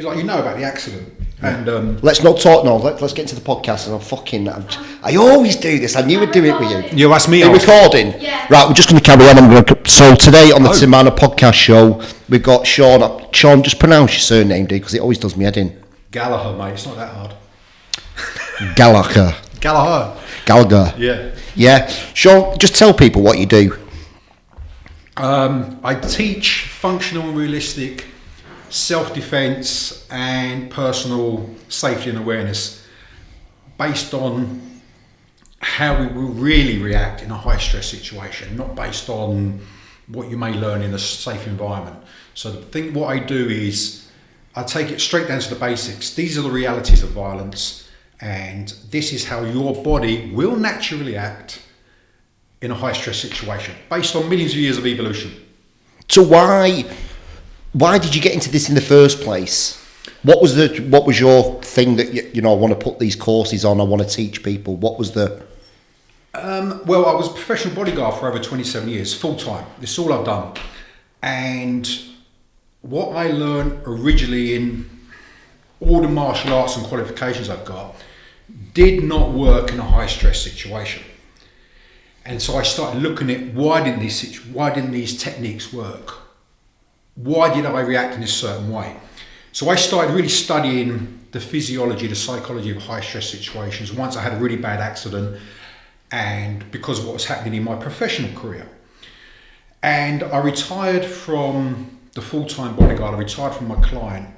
Like, you know about the accident. And let's not talk. No, let's get into the podcast. I always do this. I knew I'd do it with you. You asked me. Are you recording? Yeah. Right, we're just going to carry on. So today on the Tim Marner podcast show, we've got Sean. Sean, just pronounce your surname, dude, because it always does me head in. Gallagher, mate. It's not that hard. Gallagher. Gallagher. Yeah. Yeah. Sean, just tell people what you do. I teach functional and realistic self-defense and personal safety and awareness based on how we will really react in a high-stress situation, not based on what you may learn in a safe environment. So what I do is I take it straight down to the basics. These are the realities of violence, and this is how your body will naturally act in a high-stress situation based on millions of years of evolution. So why did you get into this in the first place? What was your thing that I want to put these courses on? I want to teach people. What was the? Well, I was a professional bodyguard for over 27 years, full time. This is all I've done, and what I learned originally in all the martial arts and qualifications I've got did not work in a high stress situation. And so I started looking at why didn't these techniques work? Why did I react in a certain way? So I started really studying the physiology, the psychology of high stress situations once I had a really bad accident and because of what was happening in my professional career. And I retired from the full-time bodyguard. I retired from my client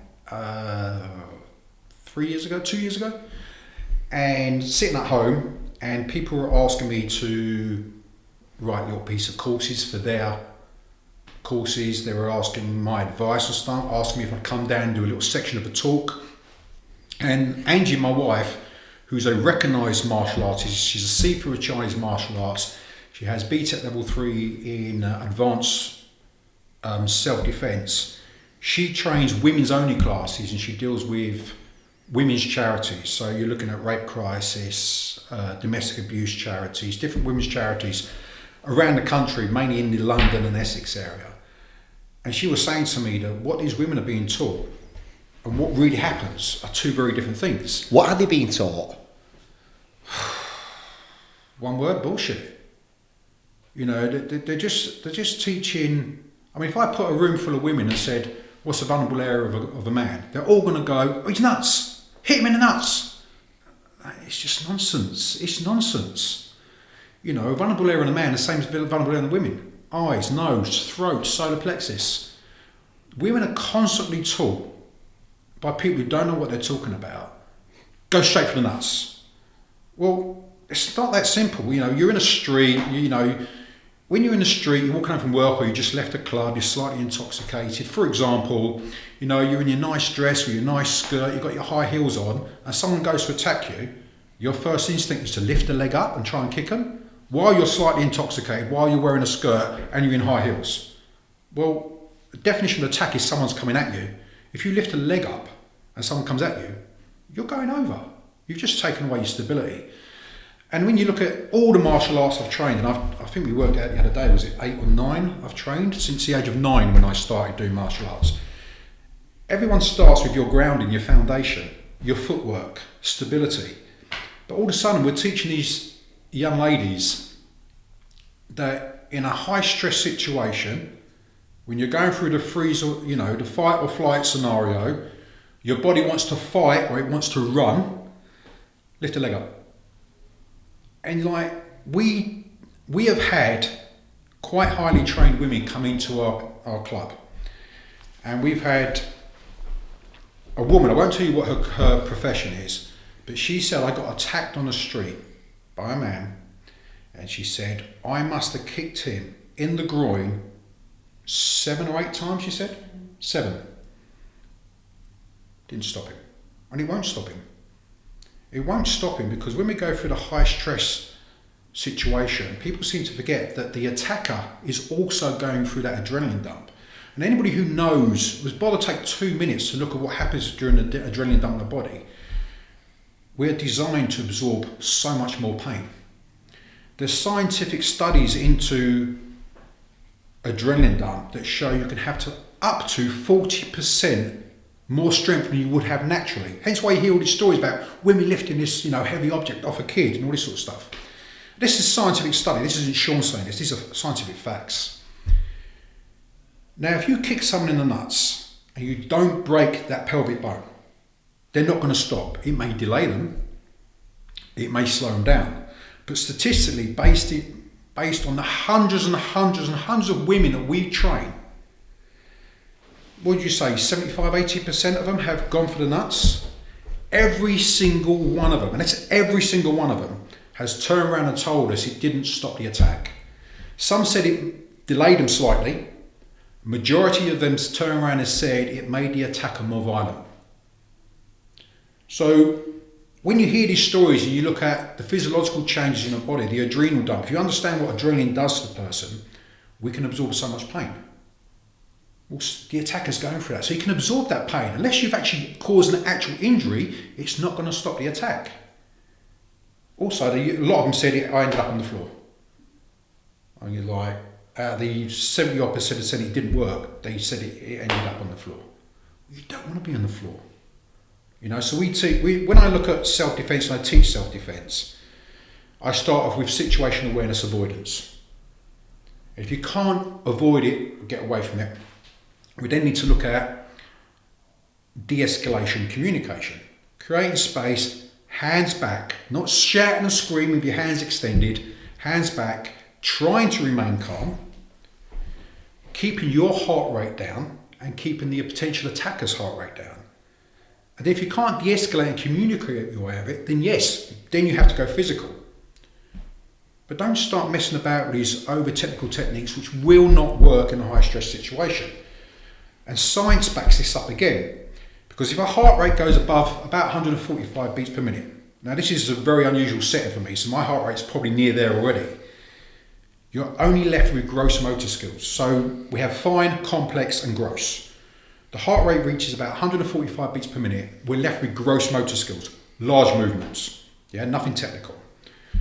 2 years ago, and sitting at home, and people were asking me to write a little piece of courses for their courses. They were asking my advice and stuff, asking me if I'd come down and do a little section of a talk. And Angie, my wife, who's a recognised martial artist, she's a Sifu of Chinese martial arts. She has BTEC level 3 in advanced self-defense. She trains women's only classes and she deals with women's charities. So you're looking at rape crisis, domestic abuse charities, different women's charities around the country, mainly in the London and Essex area. And she was saying to me that what these women are being taught and what really happens are two very different things. What are they being taught? One word: bullshit. They're just teaching. I mean, if I put a room full of women and said, what's the vulnerable area of a man? They're all going to go, oh, he's nuts. Hit him in the nuts. It's just nonsense. It's nonsense. A vulnerable area in a man is the same as a vulnerable area in a women. Eyes, nose, throat, solar plexus. Women are constantly taught by people who don't know what they're talking about. Go straight for the nuts. Well, it's not that simple. You're in a street, when you're in the street, you're walking home from work or you just left a club, you're slightly intoxicated. For example, you're in your nice dress with your nice skirt, you've got your high heels on, and someone goes to attack you, your first instinct is to lift a leg up and try and kick them while you're slightly intoxicated, while you're wearing a skirt and you're in high heels. Well, the definition of attack is someone's coming at you. If you lift a leg up and someone comes at you, you're going over. You've just taken away your stability. And when you look at all the martial arts I've trained, and I think we worked out the other day, was it 8 or 9 I've trained since the age of 9 when I started doing martial arts. Everyone starts with your grounding, your foundation, your footwork, stability. But all of a sudden we're teaching these young ladies that in a high stress situation, when you're going through the freeze or, the fight or flight scenario, your body wants to fight or it wants to run, lift a leg up. And we have had quite highly trained women come into our club. And we've had a woman, I won't tell you what her profession is, but she said, I got attacked on the street by a man, and she said, I must have kicked him in the groin 7 or 8 times, she said. 7. Didn't stop him. And it won't stop him. It won't stop him because when we go through the high stress situation, people seem to forget that the attacker is also going through that adrenaline dump. And anybody who knows, was bother take 2 minutes to look at what happens during the adrenaline dump in the body. We're designed to absorb so much more pain. There's scientific studies into adrenaline dump that show you can have up to 40% more strength than you would have naturally. Hence why you hear all these stories about women lifting this, heavy object off a kid and all this sort of stuff. This is scientific study. This isn't Sean saying this. These are scientific facts. Now, if you kick someone in the nuts and you don't break that pelvic bone, they're not going to stop. It may delay them. It may slow them down. But statistically, based on the hundreds and hundreds and hundreds of women that we train, what would you say, 75, 80% of them have gone for the nuts? Every single one of them, and that's every single one of them, has turned around and told us it didn't stop the attack. Some said it delayed them slightly. Majority of them turned around and said it made the attacker more violent. So when you hear these stories and you look at the physiological changes in the body, the adrenal dump, if you understand what adrenaline does to the person, we can absorb so much pain. Well, the attacker's going through that. So you can absorb that pain. Unless you've actually caused an actual injury, it's not going to stop the attack. Also, a lot of them said I ended up on the floor. And you're like, the 70% that said it didn't work, they said it ended up on the floor. You don't want to be on the floor. So when I look at self-defense and I teach self-defense, I start off with situation awareness avoidance. If you can't avoid it, get away from it. We then need to look at de-escalation communication. Creating space, hands back, not shouting and screaming with your hands extended, hands back, trying to remain calm, keeping your heart rate down and keeping the potential attacker's heart rate down. And if you can't de-escalate and communicate your way of it, then yes, then you have to go physical. But don't start messing about with these over-technical techniques which will not work in a high-stress situation. And science backs this up again. Because if our heart rate goes above about 145 beats per minute, now this is a very unusual setting for me, so my heart rate's probably near there already, you're only left with gross motor skills. So we have fine, complex and gross. The heart rate reaches about 145 beats per minute. We're left with gross motor skills, large movements, nothing technical. If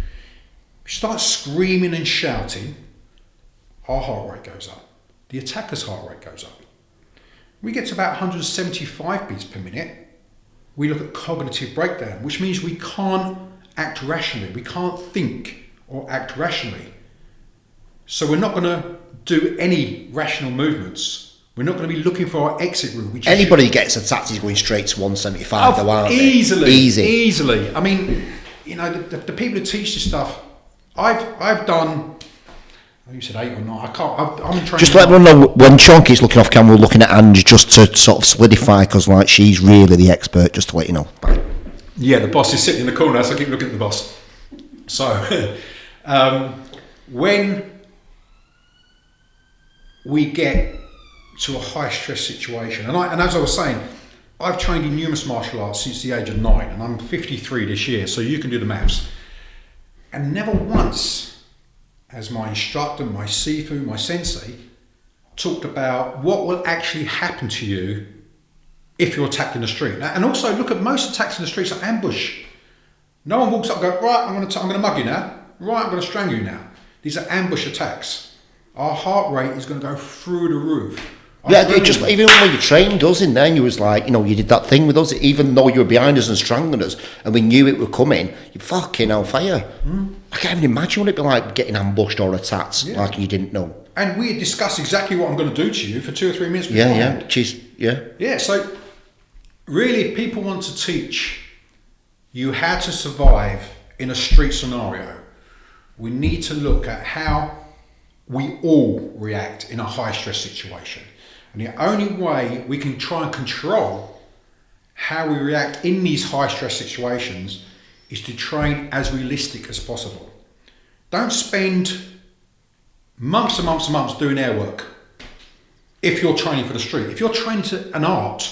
you start screaming and shouting, our heart rate goes up. The attacker's heart rate goes up. We get to about 175 beats per minute. We look at cognitive breakdown, which means we can't act rationally. We can't think or act rationally. So we're not going to do any rational movements. We're not going to be looking for our exit route. Anybody who gets attacked is going straight to 175, though, aren't they? Easily. I mean, the people who teach this stuff, I've done. You said 8 or 9. I can't. I'm trying. Just let everyone know when Sean keeps looking off camera, we're looking at Ange just to sort of solidify, because she's really the expert. Just to let you know. Bye. Yeah, the boss is sitting in the corner, so I keep looking at the boss. So, when we get to a high stress situation, and as I was saying, I've trained in numerous martial arts since the age of 9, and I'm 53 this year, so you can do the maths. And never once has my instructor, my Sifu, my sensei, talked about what will actually happen to you if you're attacked in the street. And also look at most attacks in the streets are ambush. No one walks up and goes, right, I'm going to mug you now. Right, I'm going to strangle you now. These are ambush attacks. Our heart rate is going to go through the roof. It just, even when you trained us in there, you was like, you did that thing with us, even though you were behind us and strangling us, and we knew it would come in, you fucking hellfire. I can't even imagine what it'd be like getting ambushed or attacked, like you didn't know. And we had discussed exactly what I'm going to do to you for 2 or 3 minutes beforehand. Yeah, so really if people want to teach you how to survive in a street scenario, we need to look at how we all react in a high stress situation. And the only way we can try and control how we react in these high stress situations is to train as realistic as possible. Don't spend months and months and months doing air work if you're training for the street. If you're training to an art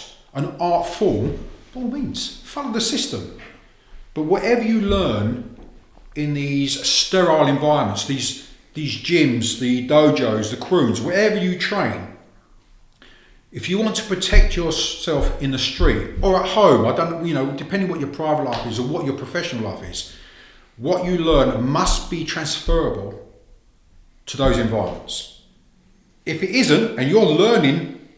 form, by all means, follow the system. But whatever you learn in these sterile environments, these gyms, the dojos, the crews, wherever you train, if you want to protect yourself in the street or at home, depending what your private life is or what your professional life is, what you learn must be transferable to those environments. If it isn't, and you're learning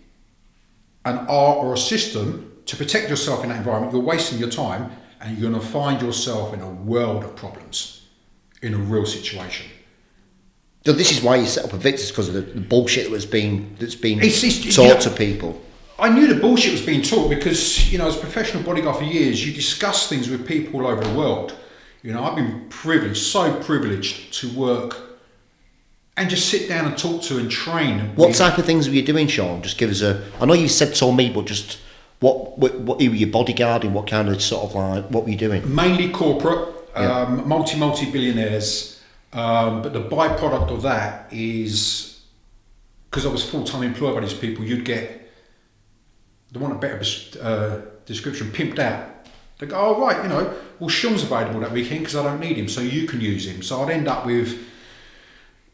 an art or a system to protect yourself in that environment, you're wasting your time and you're going to find yourself in a world of problems in a real situation. So this is why you set up Avictus, because of the bullshit that's been It's taught to people. I knew the bullshit was being taught because, as a professional bodyguard for years, you discuss things with people all over the world. I've been so privileged to work and just sit down and talk to and train. What type of things were you doing, Sean? Just give us I know you told me, but just what who were you bodyguarding? What kind of sort of what were you doing? Mainly corporate, multi-billionaires. But the byproduct of that is, because I was full-time employed by these people, you'd get, they want a better description, pimped out. They go, oh right, well Sean's available that weekend because I don't need him, so you can use him. So I'd end up with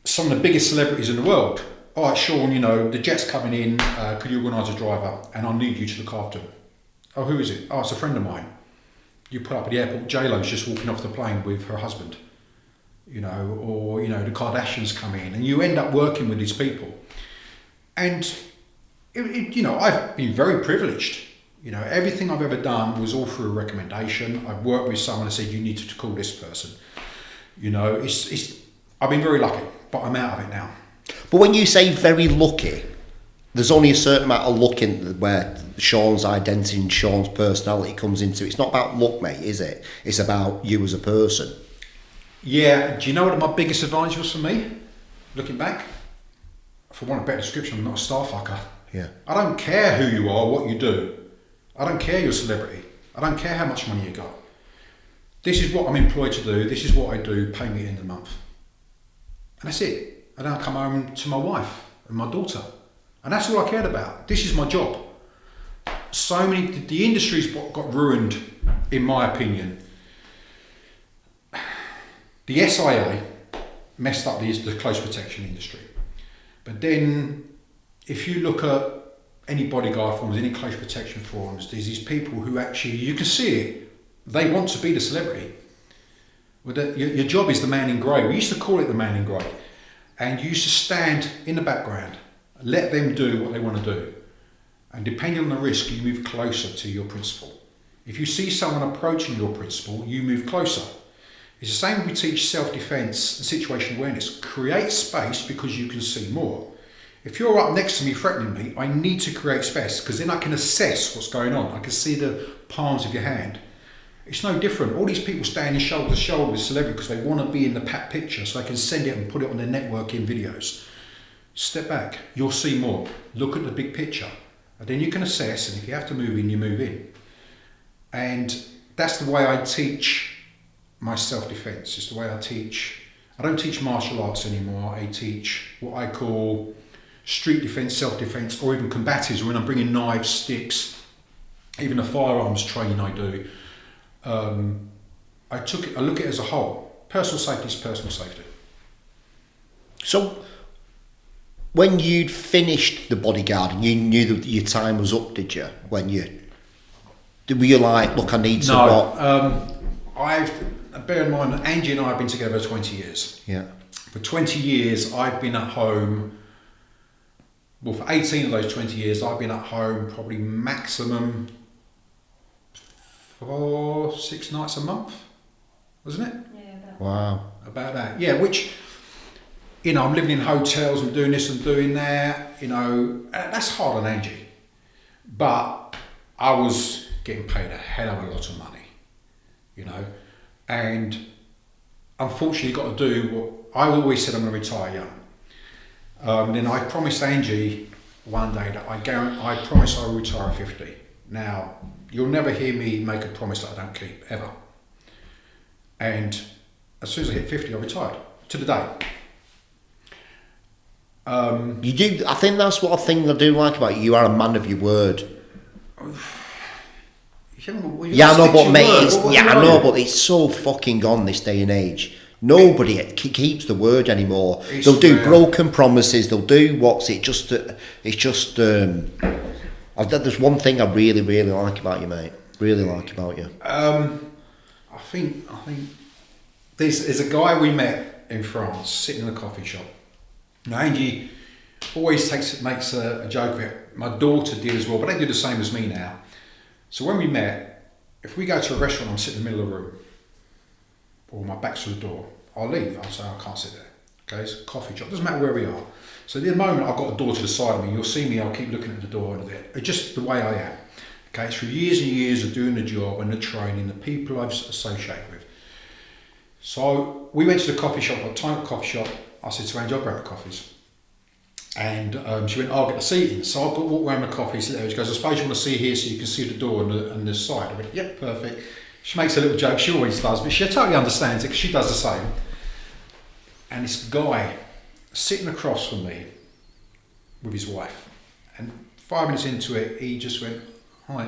some of the biggest celebrities in the world. All right, Sean, the jet's coming in, could you organise a driver? And I need you to look after him. Oh, who is it? Oh, it's a friend of mine. You put up at the airport, J-Lo's just walking off the plane with her husband. Or the Kardashians come in, and you end up working with these people. And, I've been very privileged. Everything I've ever done was all through a recommendation. I've worked with someone and said, you need to call this person. I've been very lucky, but I'm out of it now. But when you say very lucky, there's only a certain amount of luck in where Sean's identity and Sean's personality comes into. It's not about luck, mate, is it? It's about you as a person. Yeah, do you know what my biggest advantage was for me? Looking back, for want of a better description, I'm not a star fucker. Yeah. I don't care who you are, what you do. I don't care you're a celebrity. I don't care how much money you got. This is what I'm employed to do. This is what I do. Pay me at the end of the month. And that's it. And then I come home to my wife and my daughter. And that's all I cared about. This is my job. The industry's got ruined, in my opinion. The SIA messed up the close protection industry. But then, if you look at any bodyguard forums, any close protection forums, there's these people who actually, you can see it, they want to be the celebrity. Your job is the man in grey. We used to call it the man in grey. And you used to stand in the background, let them do what they want to do. And depending on the risk, you move closer to your principal. If you see someone approaching your principal, you move closer. It's the same we teach self-defense and situational awareness. Create space because you can see more. If you're up next to me threatening me, I need to create space because then I can assess what's going on. I can see the palms of your hand. It's no different. All these people standing shoulder to shoulder with celebrity because they want to be in the picture so they can send it and put it on their networking videos. Step back, you'll see more. Look at the big picture. And then you can assess, and if you have to move in, you move in. And that's the way I teach my self-defense. It's the way I teach. I don't teach martial arts anymore. I teach what I call street defense, self-defense, or even combatives, when I'm bringing knives, sticks, even the firearms training I do. I look at it as a whole. Personal safety is personal safety. So, when you'd finished the bodyguard and you knew that your time was up, did you? Were you like, look, I need some more? Bear in mind, Angie and I have been together 20 years. Yeah. For 20 years, I've been at home. Well, for 18 of those 20 years, I've been at home probably maximum 4-6 nights a month, wasn't it? Yeah. Wow. About that. Yeah, which, I'm living in hotels, I'm doing this and doing that, that's hard on Angie. But I was getting paid a hell of a lot of money, and unfortunately got to do what I always said, I'm going to retire young. Then I promised Angie one day that I promise I'll retire at 50. Now, you'll never hear me make a promise that I don't keep, ever. And as soon as I hit 50, I retired, to the day. You do. I think that's what I do like about you. You are a man of your word. Yeah, I know, but mate, but it's so fucking gone this day and age. Nobody keeps the word anymore. They'll do broken promises. They'll do there's one thing I really, really like about you, mate. Really like about you. I think there's a guy we met in France sitting in a coffee shop. Now, Angie always makes a joke of it. My daughter did as well, but they do the same as me now. So when we met, if we go to a restaurant, I'm sitting in the middle of the room, or my back's to the door, I'll leave. I'll say, I can't sit there. Okay, it's a coffee shop. Doesn't matter where we are. So the moment I've got a door to the side of me, you'll see me, I'll keep looking at the door. And it's just the way I am. Okay, it's through years and years of doing the job and the training, the people I've associated with. So we went to the coffee shop, a tiny coffee shop. I said to Angie, I'll grab the coffees. And she went, I'll get the seating. So I've got to walk around the coffee, sit there. She goes, I suppose you want to see here so you can see the door and the side. I went, yep, perfect. She makes a little joke, she always does, but she totally understands it because she does the same. And this guy sitting across from me with his wife. And 5 minutes into it, he just went, hi.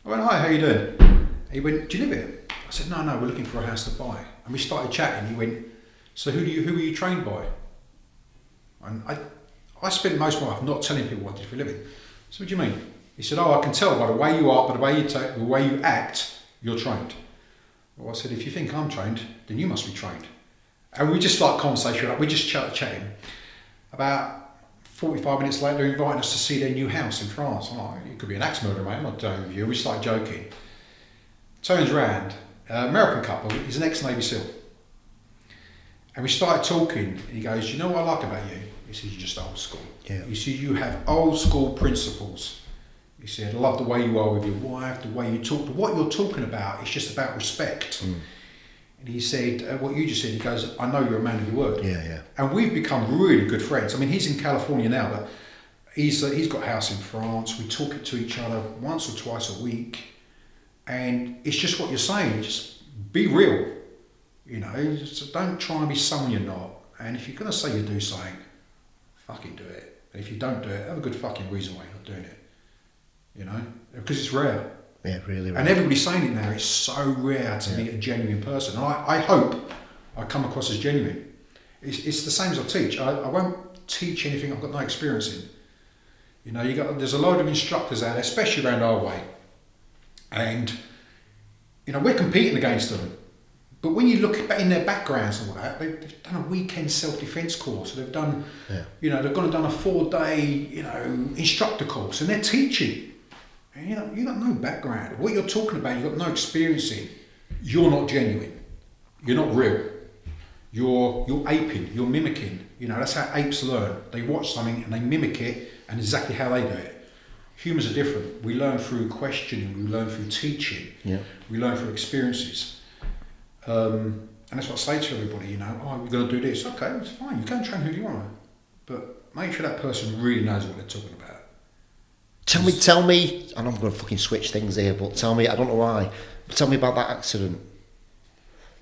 I went, hi, how you doing? He went, do you live here? I said, no, we're looking for a house to buy. And we started chatting. He went, so who are you trained by? And I spent most of my life not telling people what I did for a living. So what do you mean? He said, I can tell by the way you are, by the way you take, the way you act, you're trained. Well, I said, if you think I'm trained, then you must be trained. And we just like conversation, we just chatting. About 45 minutes later, they're inviting us to see their new house in France. I'm like, it could be an axe murderer, mate, I'm not doing with you. We started joking. Turns around, American couple, he's an ex-Navy SEAL. And we started talking, and he goes, you know what I like about you? He says, you're just old school. Yeah. He says, you have old school principles. He said, I love the way you are with your wife, the way you talk. What you're talking about is just about respect. Mm. And he said, what you just said, he goes, I know you're a man of your word. Yeah. And we've become really good friends. I mean, he's in California now, but he's got a house in France. We talk to each other once or twice a week. And it's just what you're saying, just be real. You know, so don't try and be someone you're not. And if you're going to say you do something, fucking do it. And if you don't do it, have a good fucking reason why you're not doing it. You know, because it's rare. Yeah, really rare. And everybody's saying it now, it's so rare to meet a genuine person. And I hope I come across as genuine. It's the same as I teach. I won't teach anything I've got no experience in. You know, there's a load of instructors out there, especially around our way. And, you know, we're competing against them. But when you look in their backgrounds and all that, they've done a weekend self-defense course. They've done, you know, they've gone and done a 4-day, you know, instructor course, and they're teaching. And you've got no background. What you're talking about, you've got no experience in. You're not genuine. You're not real. You're aping. You're mimicking. You know, that's how apes learn. They watch something and they mimic it, and exactly how they do it. Humans are different. We learn through questioning. We learn through teaching. Yeah. We learn through experiences. And that's what I say to everybody, you know, oh, we're going to do this. Okay, it's fine. You can train who you want. But make sure that person really knows what they're talking about. Tell me, and I'm going to fucking switch things here, but tell me, I don't know why, but tell me about that accident.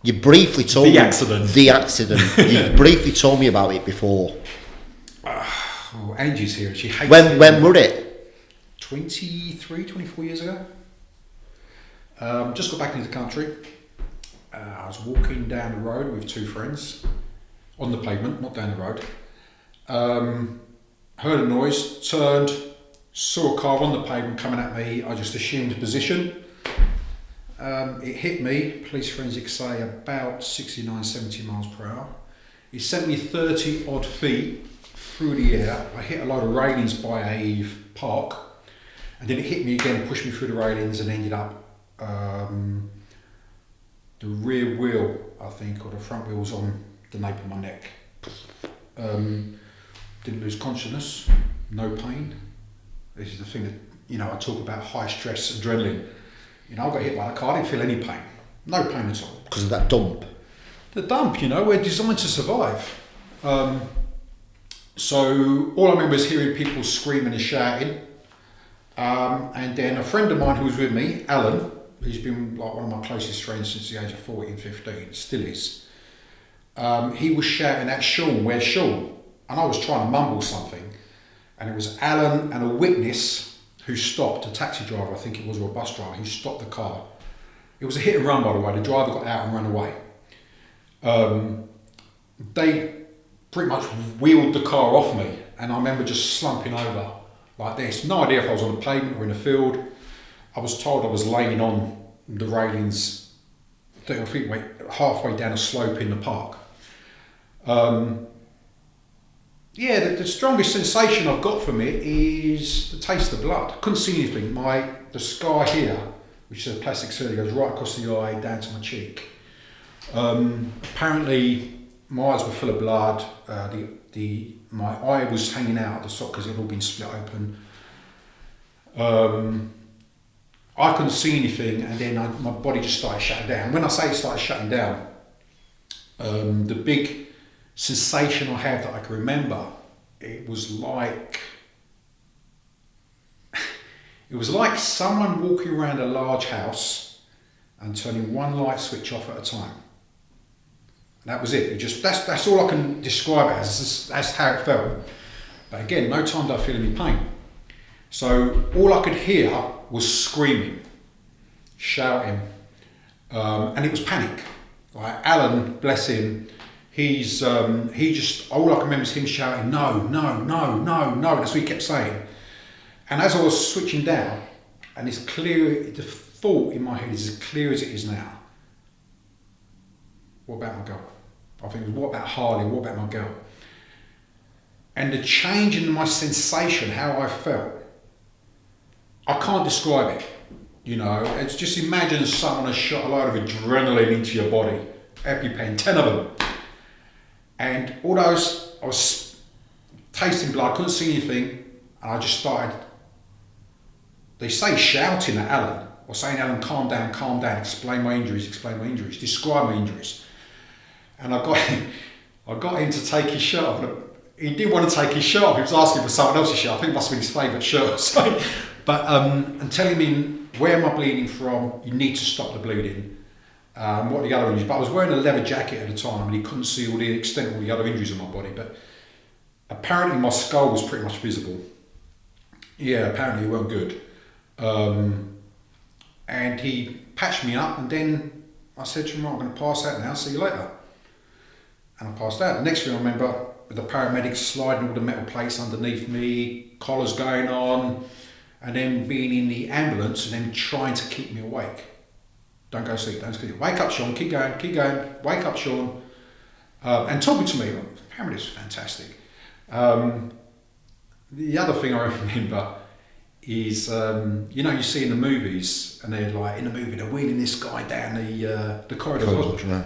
You briefly told me. The accident. You briefly told me about it before. Angie's here. She hates it. When were it? 23, 24 years ago. Just got back into the country. I was walking down the road with 2 friends on the pavement, not down the road. Heard a noise, turned, saw a car on the pavement coming at me. I just assumed position. It hit me, police forensics say, about 69, 70 miles per hour. It sent me 30 odd feet through the air. I hit a load of railings by a park, and then it hit me again, pushed me through the railings, and ended up the rear wheel, I think, or the front wheel was on the nape of my neck. Didn't lose consciousness, no pain. This is the thing that, you know, I talk about high stress, adrenaline. You know, I got hit by a car, I didn't feel any pain. No pain at all. Because of that dump? The dump, you know, we're designed to survive. So all I remember is hearing people screaming and shouting. And then a friend of mine who was with me, Alan, who's been like one of my closest friends since the age of 14, 15, still is. He was shouting at Sean, where's Sean? And I was trying to mumble something. And it was Alan and a witness who stopped, a taxi driver, I think it was, or a bus driver, who stopped the car. It was a hit and run, by the way. The driver got out and ran away. They pretty much wheeled the car off me, and I remember just slumping over like this. No idea if I was on the pavement or in a field. I was told I was laying on the railings 30 feet halfway down a slope in the park. Yeah, the strongest sensation I've got from it is the taste of blood. I couldn't see anything. The scar here, which is a plastic surgery, goes right across the eye down to my cheek. Apparently, my eyes were full of blood. My eye was hanging out of the socket because it had all been split open. I couldn't see anything, and then my body just started shutting down. When I say it started shutting down, the big sensation I had that I can remember, it was like someone walking around a large house and turning one light switch off at a time. And that was it. That's all I can describe it as. That's how it felt. But again, no time did I feel any pain. So all I could hear was screaming, shouting, and it was panic. Like Alan, bless him, he just, all I can remember is him shouting, no, no, no, no, no, that's what he kept saying. And as I was switching down, and it's clear, the thought in my head is as clear as it is now. What about my girl? I think it was, what about Harley? What about my girl? And the change in my sensation, how I felt, I can't describe it. It's just imagine someone has shot a load of adrenaline into your body, EpiPen, 10 of them. And although I was tasting blood, I couldn't see anything, and I just started, they say shouting at Alan, or saying, Alan, calm down, explain my injuries, describe my injuries. And I got him to take his shirt off. He didn't want to take his shirt off, he was asking for someone else's shirt. I think it must have been his favourite shirt. And telling me, where am I bleeding from? You need to stop the bleeding. What are the other injuries? But I was wearing a leather jacket at the time, and he couldn't see all the extent of all the other injuries on my body. But apparently my skull was pretty much visible. Yeah, apparently it weren't good. And he patched me up, and then I said to him, I'm going to pass out now, see you later. And I passed out. The next thing I remember, with the paramedics sliding all the metal plates underneath me, collars going on, and then being in the ambulance and then trying to keep me awake. Don't go to sleep, don't sleep. Wake up, Sean, keep going, wake up, Sean. And talking to me, paramedics was fantastic. The other thing I remember is, you see in the movies, and they're like, in the movie, they're wheeling this guy down the corridor.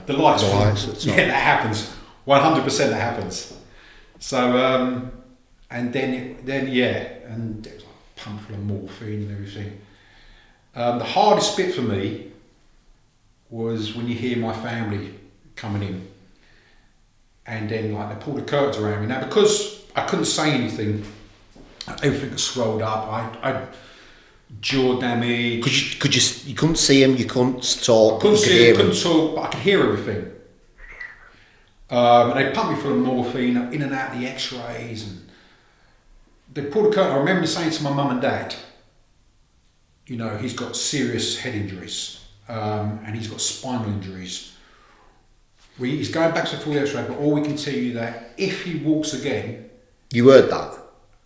The lights. Yeah, that happens. 100% that happens. So, and then it was like a pump full of morphine and everything. The hardest bit for me was when you hear my family coming in, and then like they pull the curtains around me. Now, because I couldn't say anything, everything was swelled up. I jaw damage. You couldn't see him. You couldn't talk. Couldn't talk, but I could hear everything. And they pumped me full of morphine, in and out of the X-rays, and they pulled the curtain. I remember saying to my mum and dad, he's got serious head injuries, and he's got spinal injuries. He's going back to the full X-ray, but all we can tell you that if he walks again... You heard that?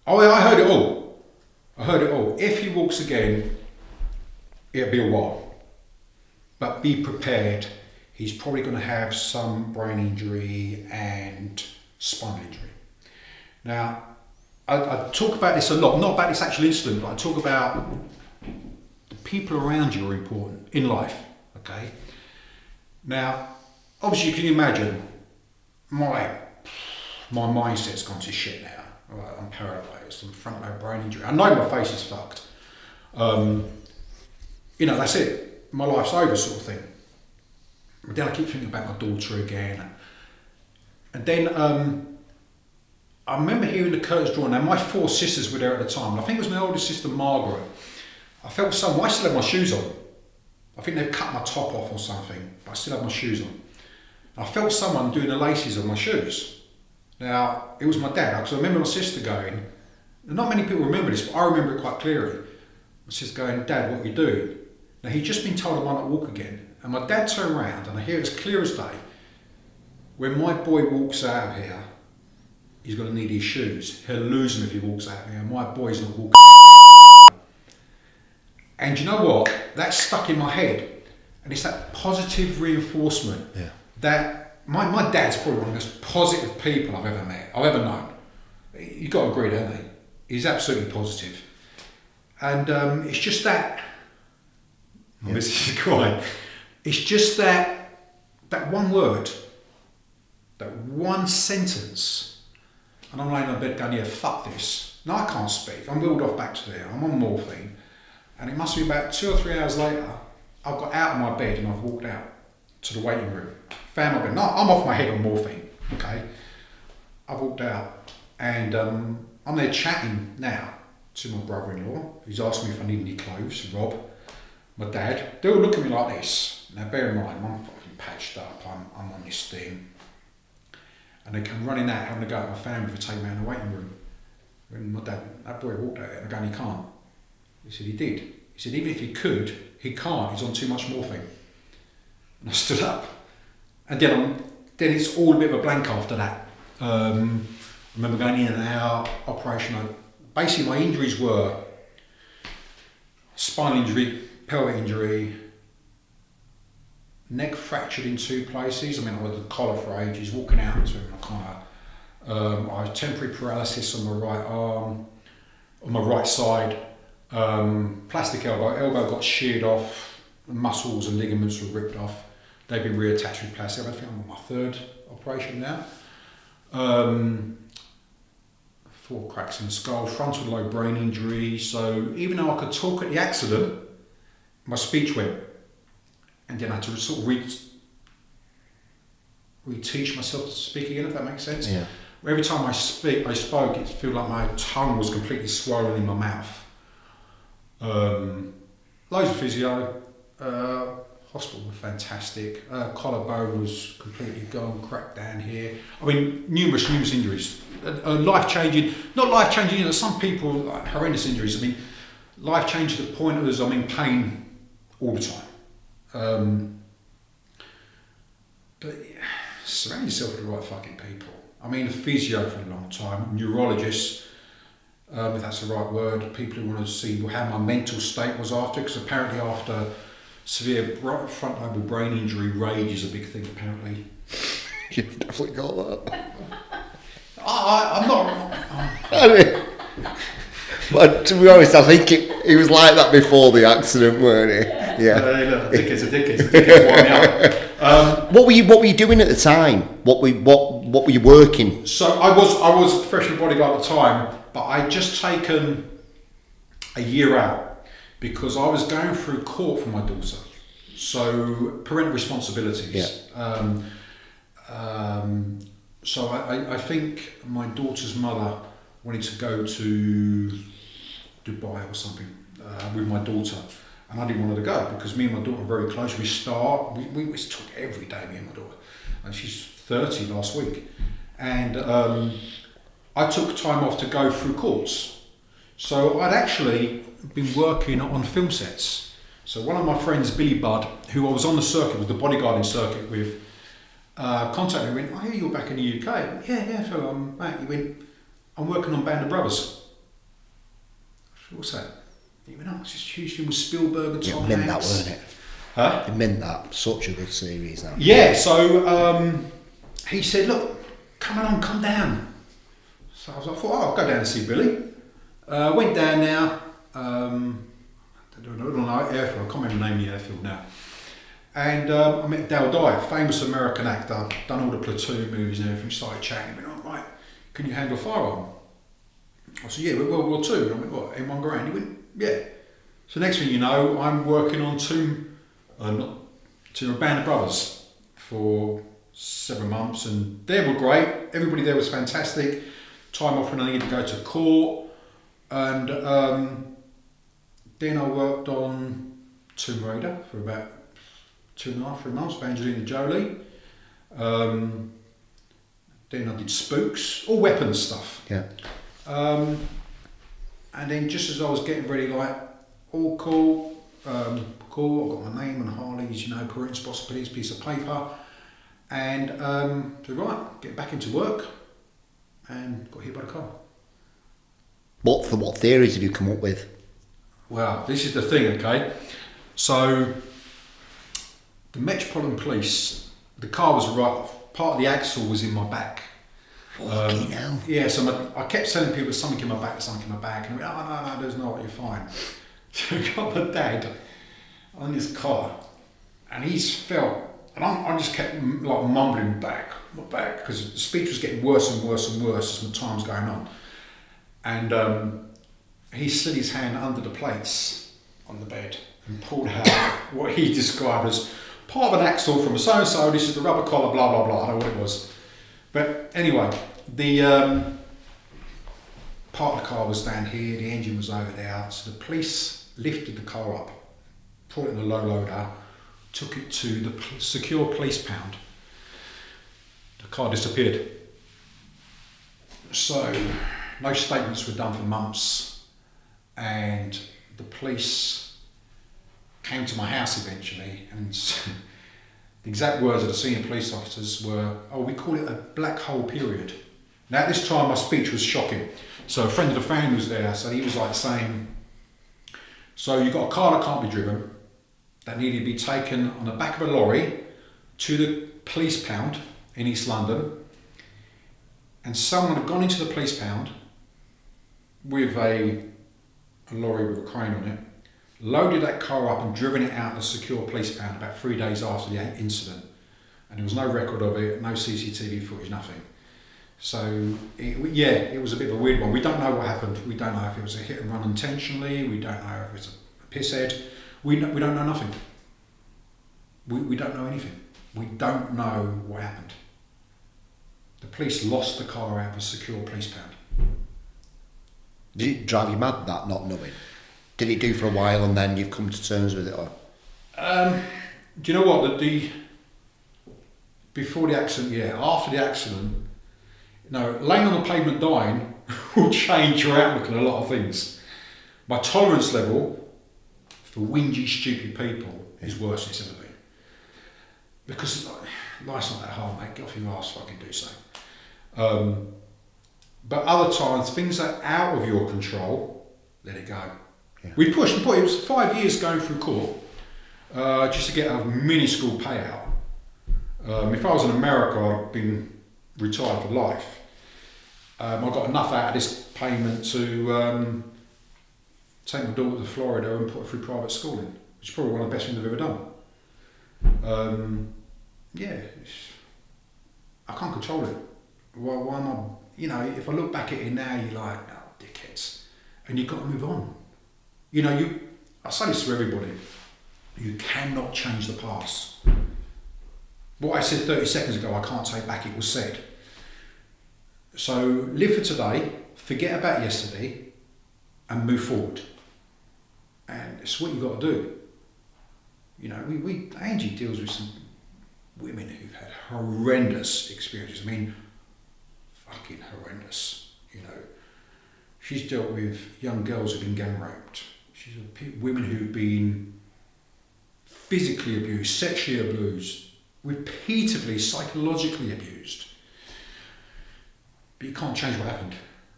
Oh, I heard it all. If he walks again, it'll be a while. But be prepared. He's probably going to have some brain injury and spinal injury. Now, I talk about this a lot, not about this actual incident, but I talk about the people around you are important in life, okay? Now, obviously you can imagine my mindset's gone to shit now. Right, I'm paralysed, I'm front lobe brain injury. I know my face is fucked. That's it. My life's over, sort of thing. But then I keep thinking about my daughter again. And then I remember hearing the curtains drawn. Now, my 4 sisters were there at the time. And I think it was my oldest sister, Margaret. I felt I still had my shoes on. I think they've cut my top off or something, but I still had my shoes on. And I felt someone doing the laces of my shoes. Now, it was my dad, because I remember my sister going, not many people remember this, but I remember it quite clearly. My sister going, Dad, what are you doing? Now, he'd just been told I might not walk again. And my dad turned around, and I hear it as clear as day. When my boy walks out of here, he's going to need his shoes. He'll lose them if he walks out of here, and my boy's not walking. And you know what? That stuck in my head. And it's that positive reinforcement that my dad's probably one of the most positive people I've ever met, I've ever known. You've got to agree, don't you? He's absolutely positive. And it's just that, this is crying, it's just that one word, that one sentence, and I'm laying on bed going, yeah, fuck this. No, I can't speak. I'm wheeled off back to there. I'm on morphine. And it must be about 2 or 3 hours later, I've got out of my bed and I've walked out to the waiting room. Found my bed. No, I'm off my head on morphine, okay? I've walked out and I'm there chatting now to my brother-in-law, who's asking me if I need any clothes, Rob, my dad. They all look at me like this. Now bear in mind, I'm fucking patched up, I'm on this thing. And they come running out, having to go at my family for taking me out in the waiting room. When my dad, that boy walked out there and I go, he can't. He said, he did. He said, even if he could, he can't, he's on too much morphine. And I stood up. And then it's all a bit of a blank after that. I remember going in and out, operation. Basically my injuries were spinal injury, pelvic injury, neck fractured in 2 places. I mean, I was the collar for ages, walking out into him, I had temporary paralysis on my right arm, on my right side, plastic elbow got sheared off, muscles and ligaments were ripped off. They've been reattached with plastic. I think I'm on my 3rd operation now. 4 cracks in the skull, frontal lobe brain injury. So even though I could talk at the accident, my speech went. And then I had to sort of reteach myself to speak again, if that makes sense. Yeah. Every time I spoke, it felt like my tongue was completely swollen in my mouth. Loads of physio. Hospital was fantastic. Collarbone was completely gone, cracked down here. I mean, numerous injuries. Life-changing, not life-changing, you know, some people, like horrendous injuries. I mean, life-changing to the point of I'm in pain all the time. But surround yourself with the right fucking people. I mean, a physio for a long time, neurologists, if that's the right word, people who want to see how my mental state was after, because apparently after severe frontal brain injury, rage is a big thing apparently. You've definitely got that. I'm not... I mean, but to be honest, I think it was like that before the accident, weren't it? Yeah. Look, a dickhead's winding up. What were you doing at the time? What were you working? So I was a professional bodyguard at the time, but I'd just taken a year out because I was going through court for my daughter. So parental responsibilities. Yeah. So I think my daughter's mother wanted to go to Dubai or something with my daughter, and I didn't want her to go because me and my daughter are very close. We talk every day, me and my daughter, and she's 30 last week, and I took time off to go through courts. So I'd actually been working on film sets. So one of my friends, Billy Budd, who I was on the circuit with, the bodyguarding circuit with, contacted me and went, I hear you're back in the UK. I went, yeah, so I'm back. He went, I'm working on Band of Brothers. I said, what's that? He went, it's just huge thing with Spielberg and Tom Hanks. It meant that, weren't it? Huh? It meant that. Such a good series now. Yeah, so he said, look, come along, come down. So I was like, I'll go down and see Billy. Went down now. I don't know, airfield, I can't remember the name of the airfield now. And I met Dale Dye, famous American actor, done all the Platoon movies and everything, started chatting, he went, all right, can you handle a firearm? I said, yeah, we're World War II. I went, what, M1 Garand? He went, yeah. So next thing you know, I'm working on a Band of Brothers for 7 months, and they were great. Everybody there was fantastic. Time off when I needed to go to court, and then I worked on Tomb Raider for about 2.5, 3 months, Angelina Jolie. Then I did Spooks, all weapons stuff. Yeah. And then just as I was getting ready, like, all cool, I got my name and Harley's, parental responsibilities, piece of paper, and so right, get back into work, and got hit by the car. What theories have you come up with? Well, this is the thing, okay? So, the Metropolitan Police, the car was right off. Part of the axle was in my back. Fucking hell. Yeah, so I kept telling people there's something in my back, there's something in my back, and I went, oh no, there's not, you're fine. So I got my dad on his car, and he's felt, and I just kept like mumbling my back, because the speech was getting worse and worse and worse as the time's going on. And he slid his hand under the plates on the bed and pulled out what he described as part of an axle from a so-and-so, this is the rubber collar, blah, blah, blah, I don't know what it was. But anyway, the part of the car was down here, the engine was over there, so the police lifted the car up, put it in the low loader, took it to the secure police pound. The car disappeared. So no statements were done for months, and the police came to my house eventually, and the exact words of the senior police officers were, oh, we call it a black hole period. Now at this time my speech was shocking. So a friend of the family was there, so he was like saying, so you've got a car that can't be driven, that needed to be taken on the back of a lorry to the police pound in East London, and someone had gone into the police pound with a lorry with a crane on it, loaded that car up and driven it out of the secure police pound about 3 days after the incident, and there was no record of it, no CCTV footage, nothing. So it was a bit of a weird one. We don't know what happened. We don't know if it was a hit and run intentionally. We don't know if it was a pisshead. We don't know nothing. We don't know anything. We don't know what happened. The police lost the car out of a secure police pound. Did it drive you mad, that not knowing? Did it do for a while and then you've come to terms with it? Or? Do you know what? Before the accident, yeah. After the accident, laying on the pavement dying will change your outlook on a lot of things. My tolerance level for whingy, stupid people is worse than it's ever been. Because life's not that hard, mate. Get off your arse, fucking do so. But other times, things that are out of your control, let it go. Yeah. We pushed and put. It was 5 years going through court just to get a minuscule payout. If I was in America, I'd been retired for life. I got enough out of this payment to take my daughter to Florida and put her through private schooling, which is probably one of the best things I've ever done. I can't control it. Why am I? If I look back at it now, you're like, oh, dickheads, and you've got to move on. I say this to everybody: you cannot change the past. What I said 30 seconds ago, I can't take back. It was said. So live for today, forget about yesterday, and move forward. And it's what you've got to do. Angie deals with some women who've had horrendous experiences. I mean, fucking horrendous. She's dealt with young girls who've been gang raped. She's with women who've been physically abused, sexually abused, repeatedly psychologically abused. But you can't change what happened.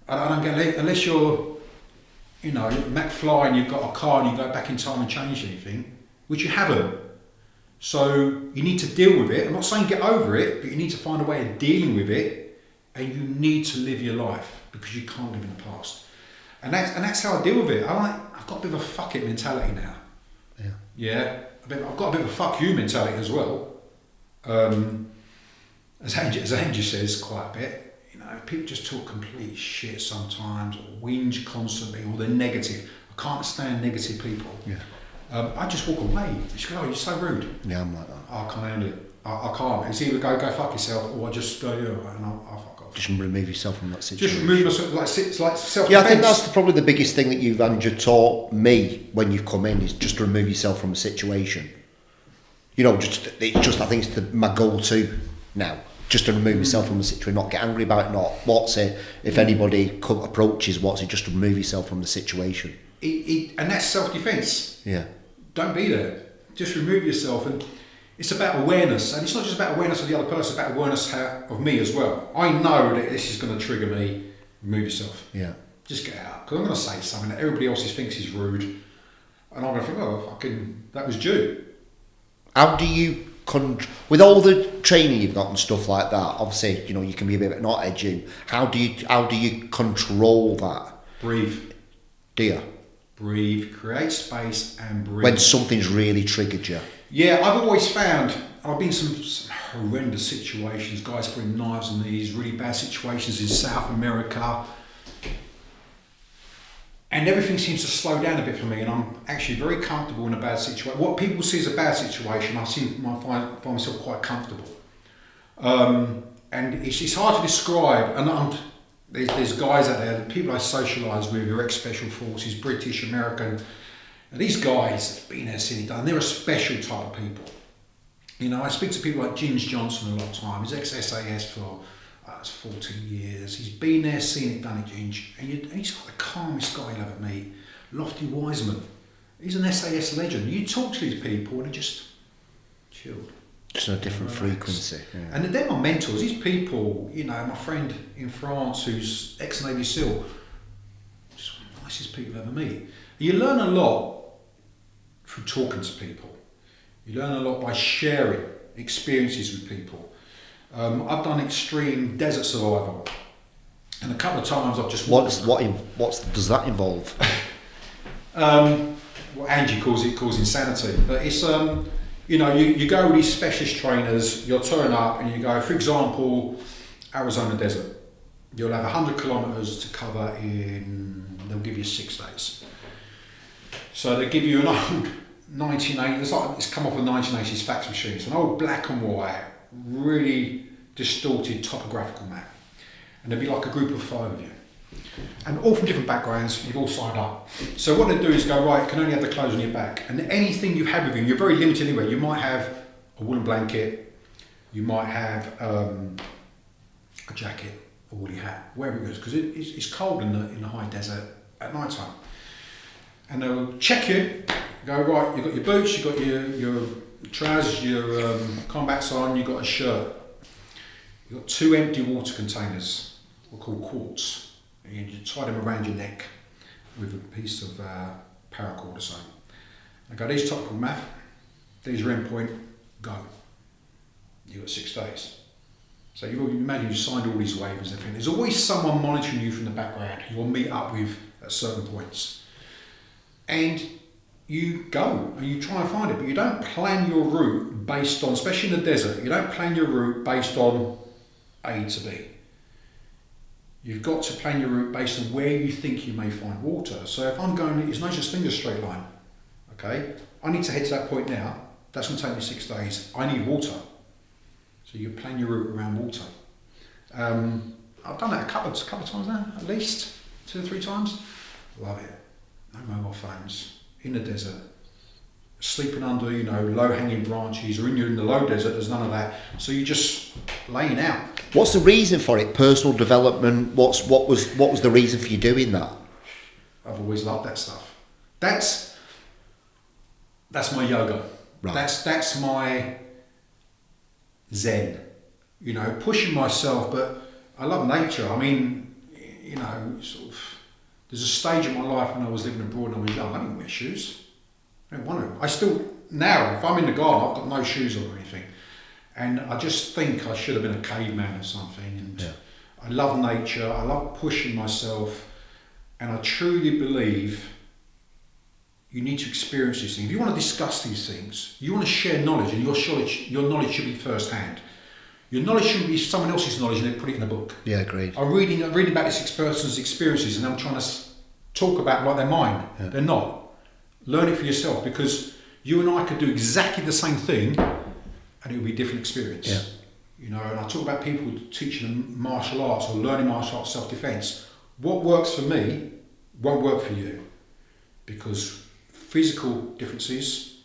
I don't get it, unless you're, McFly and you've got a car and you go back in time and change anything, which you haven't. So you need to deal with it. I'm not saying get over it, but you need to find a way of dealing with it, and you need to live your life because you can't live in the past. And that's how I deal with it. I've got a bit of a fuck it mentality now. Yeah. Yeah. I've got a bit of a fuck you mentality as well. As Angie says quite a bit, people just talk complete shit sometimes, or whinge constantly, or they're negative. I can't stand negative people. Yeah. I just walk away. Just go, oh, you're so rude. Yeah, I'm like that. I can't handle it. I can't. It's either go fuck yourself, or I just go, yeah, and I'll fuck off. Just remove yourself from that situation. Just remove yourself, like self-defense. Yeah, I think that's probably the biggest thing that you've taught me when you've come in, is just to remove yourself from a situation. I think it's my go-to now. Just to remove yourself from the situation, not get angry about it, not what's it. If anybody approaches, what's it? Just to remove yourself from the situation. And that's self-defense. Yeah. Don't be there. Just remove yourself, and it's about awareness. And it's not just about awareness of the other person; it's about awareness of me as well. I know that this is going to trigger me. Remove yourself. Yeah. Just get out, because I'm going to say something that everybody else thinks is rude, and I'm going to think, oh, fucking, that was due. How do you with all the training you've got and stuff like that, obviously, you know, you can be a bit not edging. How do you control that? Breathe. Do you? Breathe, create space and breathe. When something's really triggered you. Yeah, I've always found, I've been in some horrendous situations, guys putting knives in these really bad situations in South America. And everything seems to slow down a bit for me, and I'm actually very comfortable in a bad situation. What people see as a bad situation, I find myself quite comfortable. And it's hard to describe, and there's guys out there, people I socialise with, who are ex-special forces, British, American, and these guys have been there, seen it done, they're a special type of people. You know, I speak to people like James Johnson a lot of time, he's ex-SAS for 14 years, he's been there, seen it, done it, Ginge, and he's like the calmest guy you'll ever meet. Lofty Wiseman, he's an SAS legend. You talk to these people and they're just chilled. Just on a different frequency. Yeah. And they're my mentors, these people, you know, my friend in France who's ex-Navy SEAL, just one of the nicest people you'll ever meet. You learn a lot through talking to people. You learn a lot by sharing experiences with people. I've done extreme desert survival, and a couple of times I've just does that involve? What Angie calls insanity, but it's you know, you go with these specialist trainers, you'll turn up and you go, for example, Arizona desert. You'll have 100 kilometres to cover they'll give you 6 days. So they give you an old 1980s, it's come off a 1980s fax machine, it's an old black and white, really distorted topographical map. And there'll be like a group of 5 of you. And all from different backgrounds, you've all signed up. So what they do is go, right, you can only have the clothes on your back. And anything you've had with you, you're very limited anyway. You might have a woolen blanket, you might have a jacket, a woolly hat, wherever it goes, because it's cold in the high desert at night time. And they'll check you, go, right, you've got your boots, you've got your trousers, your combats on, you've got a shirt. You've got 2 empty water containers, we're called quarts. And you tie them around your neck with a piece of paracord or something. I go, these topical math, these are endpoint, go. You've got 6 days. So you imagine you signed all these waivers and everything. There's always someone monitoring you from the background who will meet up with at certain points. And you go and you try and find it, but you don't plan your route based on, especially in the desert, you don't plan your route based on A to B. You've got to plan your route based on where you think you may find water. So if I'm going, it's no such thing as a straight line. Okay, I need to head to that point now. That's going to take me 6 days. I need water. So you plan your route around water. I've done that a couple of times now, at least 2 or 3 times. Love it. No mobile phones in the desert, sleeping under, you know, low-hanging branches, or in the low desert. There's none of that. So you're just laying out. What's the reason for it? Personal development. What was the reason for you doing that? I've always loved that stuff. That's my yoga. Right. That's my zen. You know, pushing myself. But I love nature. I mean, you know, sort of. There's a stage in my life when I was living abroad and I was young. I didn't wear shoes. I don't want to. I still now, if I'm in the garden, I've got no shoes on or anything. And I just think I should have been a caveman or something. And yeah. I love nature, I love pushing myself, and I truly believe you need to experience these things. If you want to discuss these things, you want to share knowledge, and your knowledge should be first hand. Your knowledge shouldn't be someone else's knowledge and they put it in a book. Yeah, great. I'm reading about this person's experiences and I'm trying to talk about like they're mine. Yeah. They're not. Learn it for yourself, because you and I could do exactly the same thing and it would be a different experience. Yeah. You know, and I talk about people teaching them martial arts or learning martial arts self-defense. What works for me won't work for you, because physical differences,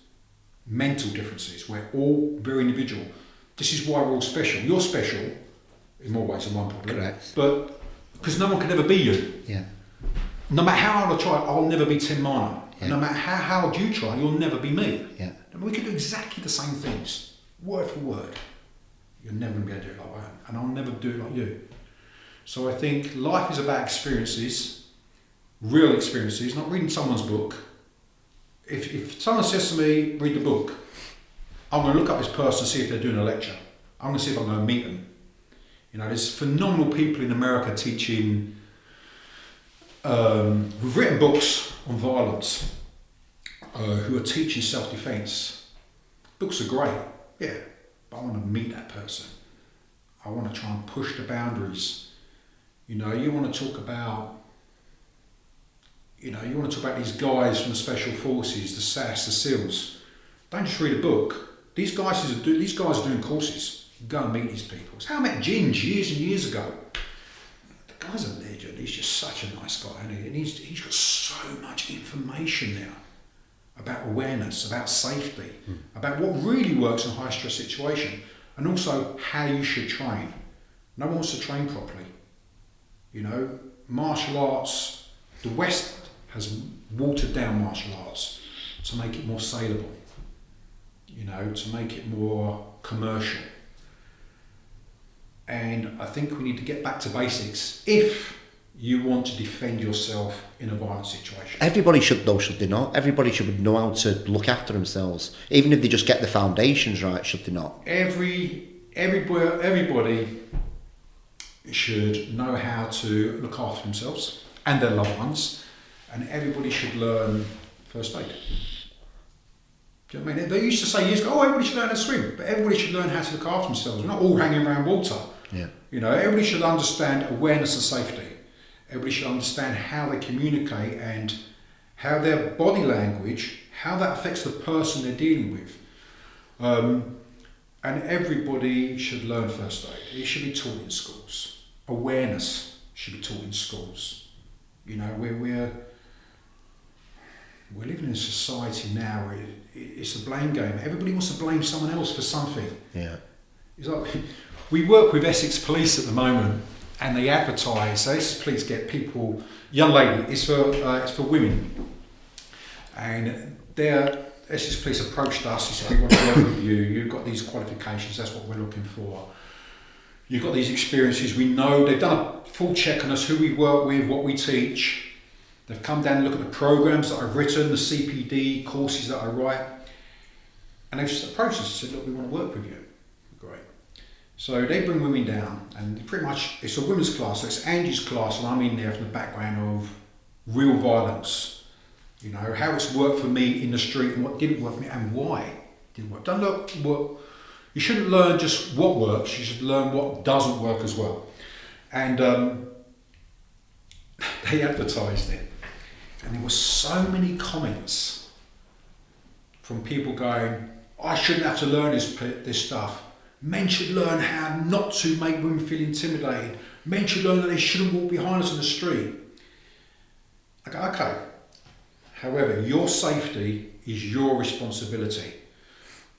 mental differences, we're all very individual. This is why we're all special. You're special in more ways than one, probably. Correct. But because no one can ever be you. Yeah. No matter how hard I try, I'll never be Tim Marner. Yeah. No matter how hard you try, you'll never be me. Yeah. And we can do exactly the same things, word for word. You're never going to be able to do it like that, and I'll never do it like you. So I think life is about experiences, real experiences, not reading someone's book. If someone says to me, read the book, I'm going to look up this person and see if they're doing a lecture. I'm going to see if I'm going to meet them. You know, there's phenomenal people in America teaching, who've written books on violence, who are teaching self-defense. Books are great, yeah, but I want to meet that person. I want to try and push the boundaries. You know, you want to talk about, these guys from the Special Forces, the SAS, the SEALs. Don't just read a book. These guys are doing courses. Go and meet these people. It's how I met Ginge years and years ago. The guy's a legend. He's just such a nice guy, isn't he? And he's got so much information now about awareness, about safety, about what really works in a high stress situation, and also how you should train. No one wants to train properly. You know, martial arts, the West has watered down martial arts to make it more saleable, you know, to make it more commercial. And I think we need to get back to basics if you want to defend yourself in a violent situation. Everybody should though, should they not? Everybody should know how to look after themselves, even if they just get the foundations right, should they not? Everybody should know how to look after themselves and their loved ones, and everybody should learn first aid. Do you know what I mean? They used to say years ago, everybody should learn how to swim, but everybody should learn how to look after themselves. We're not all hanging around water. Yeah. You know, everybody should understand awareness and safety. Everybody should understand how they communicate and how their body language, how that affects the person they're dealing with. And everybody should learn first aid. It should be taught in schools. Awareness should be taught in schools. You know, we're living in a society now where it's a blame game. Everybody wants to blame someone else for something. Yeah. It's like, we work with Essex Police at the moment, and they advertise. So Essex Police get people, young lady. It's for women, and Essex Police approached us. He said, "We want to work with you. You've got these qualifications. That's what we're looking for. You've got these experiences. We know." They've done a full check on us, who we work with, what we teach. They've come down and looked at the programs that I've written, the CPD courses that I write, and they've just approached us and said, "Look, we want to work with you." Great. So they bring women down, and pretty much it's a women's class. So it's Angie's class, and I'm in there from the background of real violence. You know, how it's worked for me in the street and what didn't work for me and why it didn't work. Don't look what you shouldn't learn just what works. You should learn what doesn't work as well. And they advertised it, and there were so many comments from people going, "I shouldn't have to learn this stuff. Men should learn how not to make women feel intimidated. Men should learn that they shouldn't walk behind us in the street." I go, okay. However, your safety is your responsibility.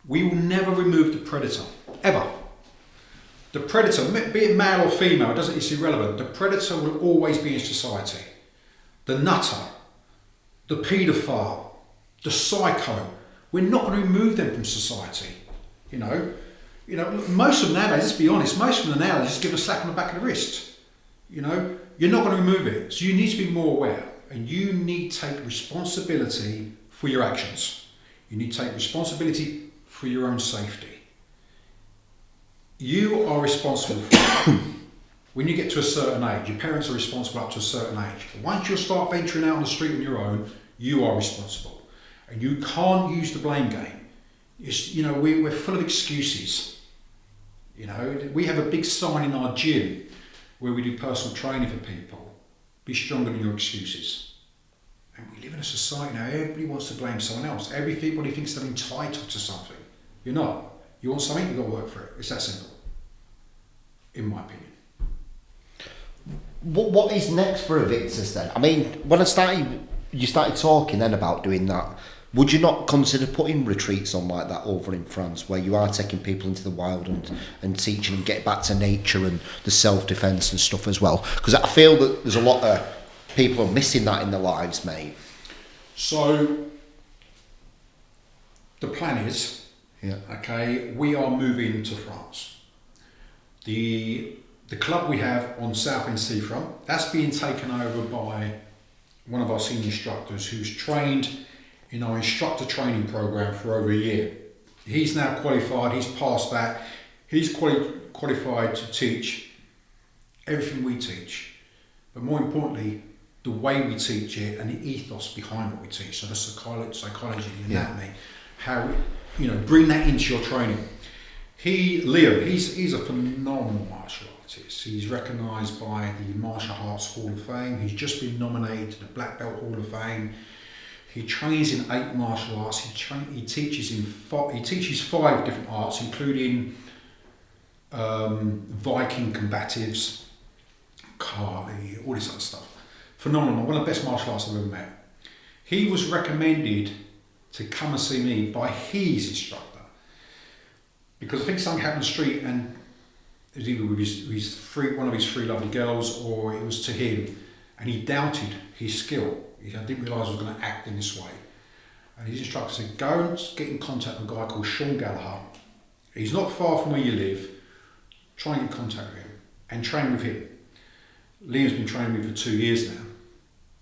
We will never remove the predator, ever. The predator, be it male or female, it's irrelevant. The predator will always be in society. The nutter, the paedophile, the psycho, we're not going to remove them from society. You know, most of them nowadays, let's be honest, most of them nowadays just give a slap on the back of the wrist. You know, you're not going to remove it. So you need to be more aware, and you need to take responsibility for your actions. You need to take responsibility for your own safety. You are responsible for it. When you get to a certain age, your parents are responsible up to a certain age. But once you start venturing out on the street on your own, you are responsible. And you can't use the blame game. We're full of excuses. You know, we have a big sign in our gym where we do personal training for people. Be stronger than your excuses. And we live in a society now, everybody wants to blame someone else. Everybody thinks they're entitled to something. You're not. You want something, you've got to work for it. It's that simple, in my opinion. What is next for Avictus then? I mean, when you started talking then about doing that, would you not consider putting retreats on like that over in France, where you are taking people into the wild and teaching them get back to nature and the self-defence and stuff as well? Because I feel that there's a lot of people are missing that in their lives, mate. So the plan is, we are moving to France. The club we have on Southend Seafront, that's being taken over by one of our senior instructors who's trained in our instructor training program for over a year. He's now qualified, he's passed that. He's qualified to teach everything we teach. But more importantly, the way we teach it and the ethos behind what we teach. So the psychology, the anatomy, how, bring that into your training. Liam, he's a phenomenal martial artist. He's recognised by the Martial Arts Hall of Fame. He's just been nominated to the Black Belt Hall of Fame. He trains in 8 martial arts. He teaches 5 different arts, including Viking combatives, Kali, all this other stuff. Phenomenal, one of the best martial arts I've ever met. He was recommended to come and see me by his instructor, because I think something happened on the street, and it was either with one of his 3 lovely girls, or it was to him, and he doubted his skill. I didn't realise I was going to act in this way. And his instructor said, go and get in contact with a guy called Gallagher. He's not far from where you live. Try and get in contact with him and train with him. Liam's been training with me for 2 years now.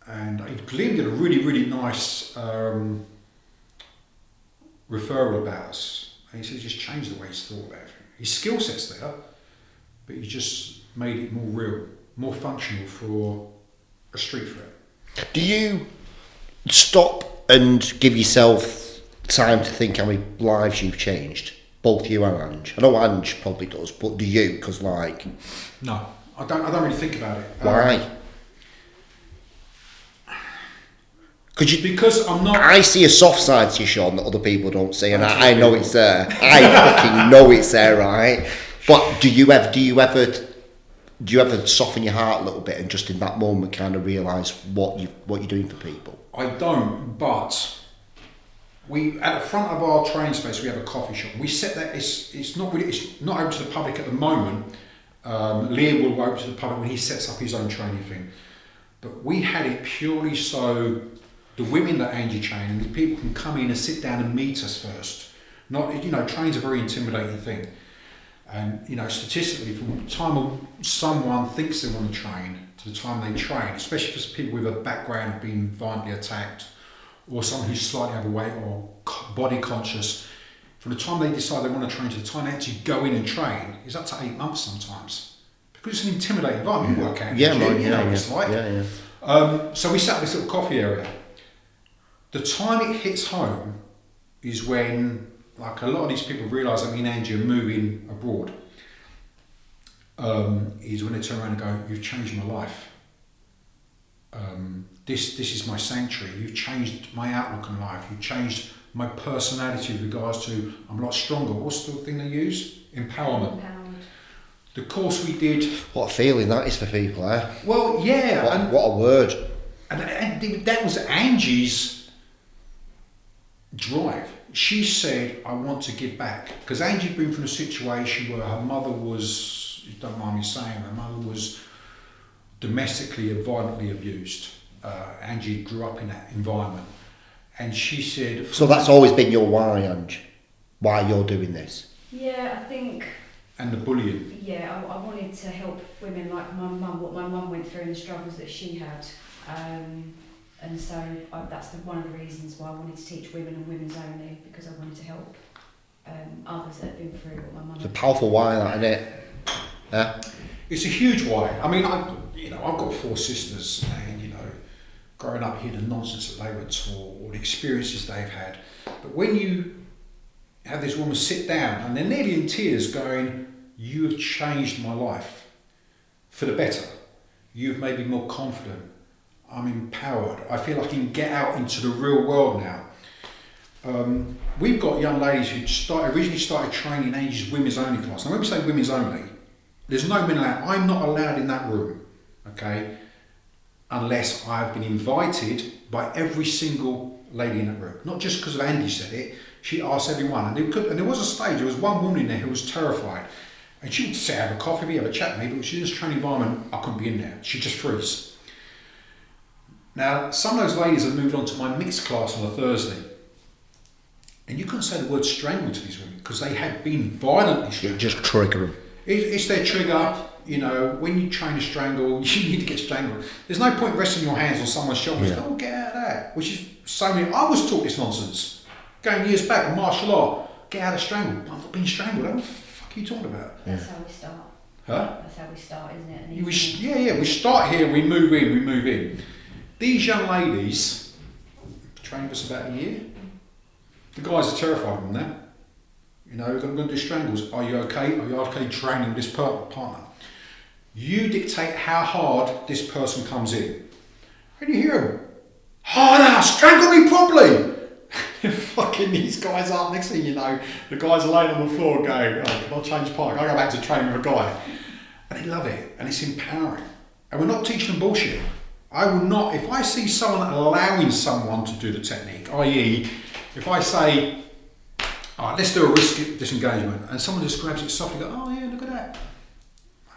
And Liam did a really, really nice referral about us. And he said he just changed the way he's thought about everything. His skill set's there, but he's just made it more real, more functional for a street threat. Do you stop and give yourself time to think how many lives you've changed? Both you and Ange. I know Ange probably does, but do you? Because no, I don't really think about it. Why? Because I'm not. I see a soft side to you, Sean, that other people don't see, and I know it's there. I fucking know it's there, right? But do you ever soften your heart a little bit and just in that moment kind of realise what you're doing for people? I don't, but we at the front of our training space we have a coffee shop. We set that it's not open to the public at the moment. Liam will open to the public when he sets up his own training thing. But we had it purely so the women that Angie trained and the people can come in and sit down and meet us first. Not training's a very intimidating thing. And statistically, from the time someone thinks they want to train to the time they train, especially for people with a background of being violently attacked, or someone who's slightly overweight or body conscious, from the time they decide they want to train to the time they actually go in and train, is up to 8 months sometimes. Because it's an intimidating environment. You work out in the gym, what it's like. So we set up this little coffee area. The time it hits home is when, like, a lot of these people realise that me and Angie are moving abroad, is when they turn around and go, you've changed my life. This is my sanctuary. You've changed my outlook on life. You've changed my personality with regards to I'm a lot stronger. What's the thing they use? Empowerment. The course we did. What a feeling that is for people, eh? Well, yeah. What a word. And that was Angie's drive. She said, I want to give back. Because Angie'd been from a situation where her mother was, you don't mind me saying, her mother was domestically and violently abused. Angie grew up in that environment. And she said... So that's always been your why, Ange? Why you're doing this? Yeah, I think... And the bullying. Yeah, I wanted to help women like my mum, what my mum went through and the struggles that she had. And so that's one of the reasons why I wanted to teach women and women's only, because I wanted to help others that have been through what my mum. It's a powerful why, that, isn't it? Yeah. It's a huge why. I mean, I've got 4 sisters, and growing up here, the nonsense that they were taught, or the experiences they've had. But when you have this woman sit down and they're nearly in tears, going, "You have changed my life for the better. You've made me more confident. I'm empowered. I feel I can get out into the real world now." We've got young ladies who originally started training Angie's women's only class. Now when we say women's only, there's no men allowed. I'm not allowed in that room, okay, unless I've been invited by every single lady in that room. Not just because of Andy said it, she asked everyone. And there was a stage, there was one woman in there who was terrified. And she would sit, have a coffee with me, have a chat with me, but when she was in this training environment, I couldn't be in there. She'd just freeze. Now, some of those ladies have moved on to my mixed class on a Thursday. And you couldn't say the word strangle to these women because they had been violently strangled. You just trigger them. It's their trigger. When you train to strangle, you need to get strangled. There's no point resting your hands on someone's shoulders. Yeah. Oh, get out of that. Which is so many. I was taught this nonsense going years back in martial law. get out of strangle. I'm not being strangled. What the fuck are you talking about? That's how we start. Huh? That's how we start, isn't it? We start here, we move in. These young ladies trained us about a year. The guys are terrified of them now. You know, they're going to do strangles. Are you okay? Are you okay training this partner? You dictate how hard this person comes in. And you hear them, harder, strangle me properly. Fucking these guys up. Next thing you know, the guys are laying on the floor going, oh, can I change park? I go back to training with a guy. And they love it, and it's empowering. And we're not teaching them bullshit. I will not, if I see someone allowing someone to do the technique, i.e., if I say, all right, let's do a risk disengagement, and someone just grabs it softly and goes, oh yeah, look at that.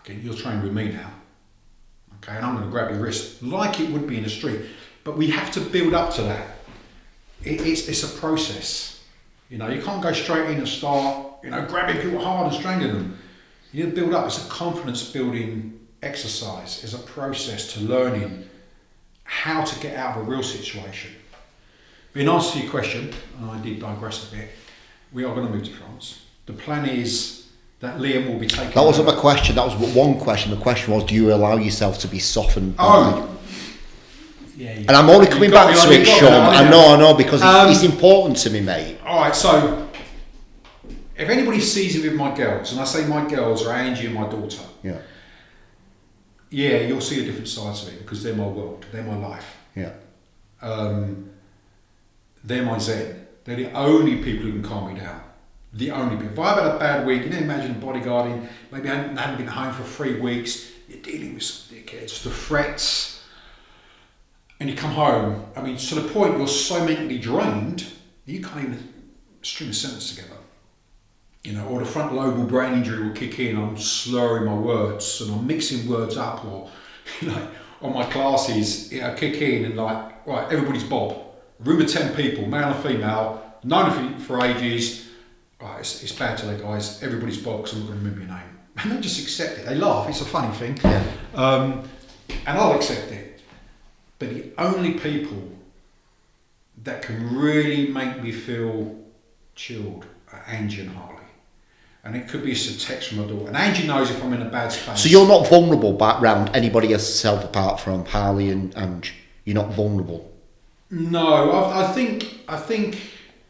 Okay, you're trained with me now. Okay, and I'm going to grab your wrist like it would be in the street. But we have to build up to that. It's a process. You know, you can't go straight in and start, grabbing people hard and strangling them. You need to build up. It's a confidence building exercise. It's a process to learning how to get out of a real situation. But in answer to your question, and I did digress a bit, we are going to move to France. The plan is that Liam will be taking... That wasn't my question, that was one question. The question was, do you allow yourself to be softened by... Oh! Yeah, and I'm only coming back to it, Sean. I know, because it's important to me, mate. Alright, so... If anybody sees me with my girls, and I say my girls are Angie and my daughter... Yeah, you'll see a different side to me, because they're my world, they're my life. Yeah. They're my zen. They're the only people who can calm me down. The only people. If I've had a bad week, imagine bodyguarding, maybe I hadn't been home for 3 weeks, you're dealing with some dickheads, the threats, and you come home, to the point you're so mentally drained, you can't even string a sentence together. Or the frontal lobal brain injury will kick in, I'm slurring my words, and I'm mixing words up, or, on my classes, it'll kick in and right, everybody's Bob. Room of 10 people, male and female, known for ages. Right, it's bad today, guys. Everybody's Bob because I'm not going to remember your name. And they just accept it. They laugh. It's a funny thing. Yeah. And I'll accept it. But the only people that can really make me feel chilled are Angie and Harley. And it could be just a text from my daughter. And Angie knows if I'm in a bad space. So you're not vulnerable around anybody else apart from Harley and Ange? You're not vulnerable? No, I think.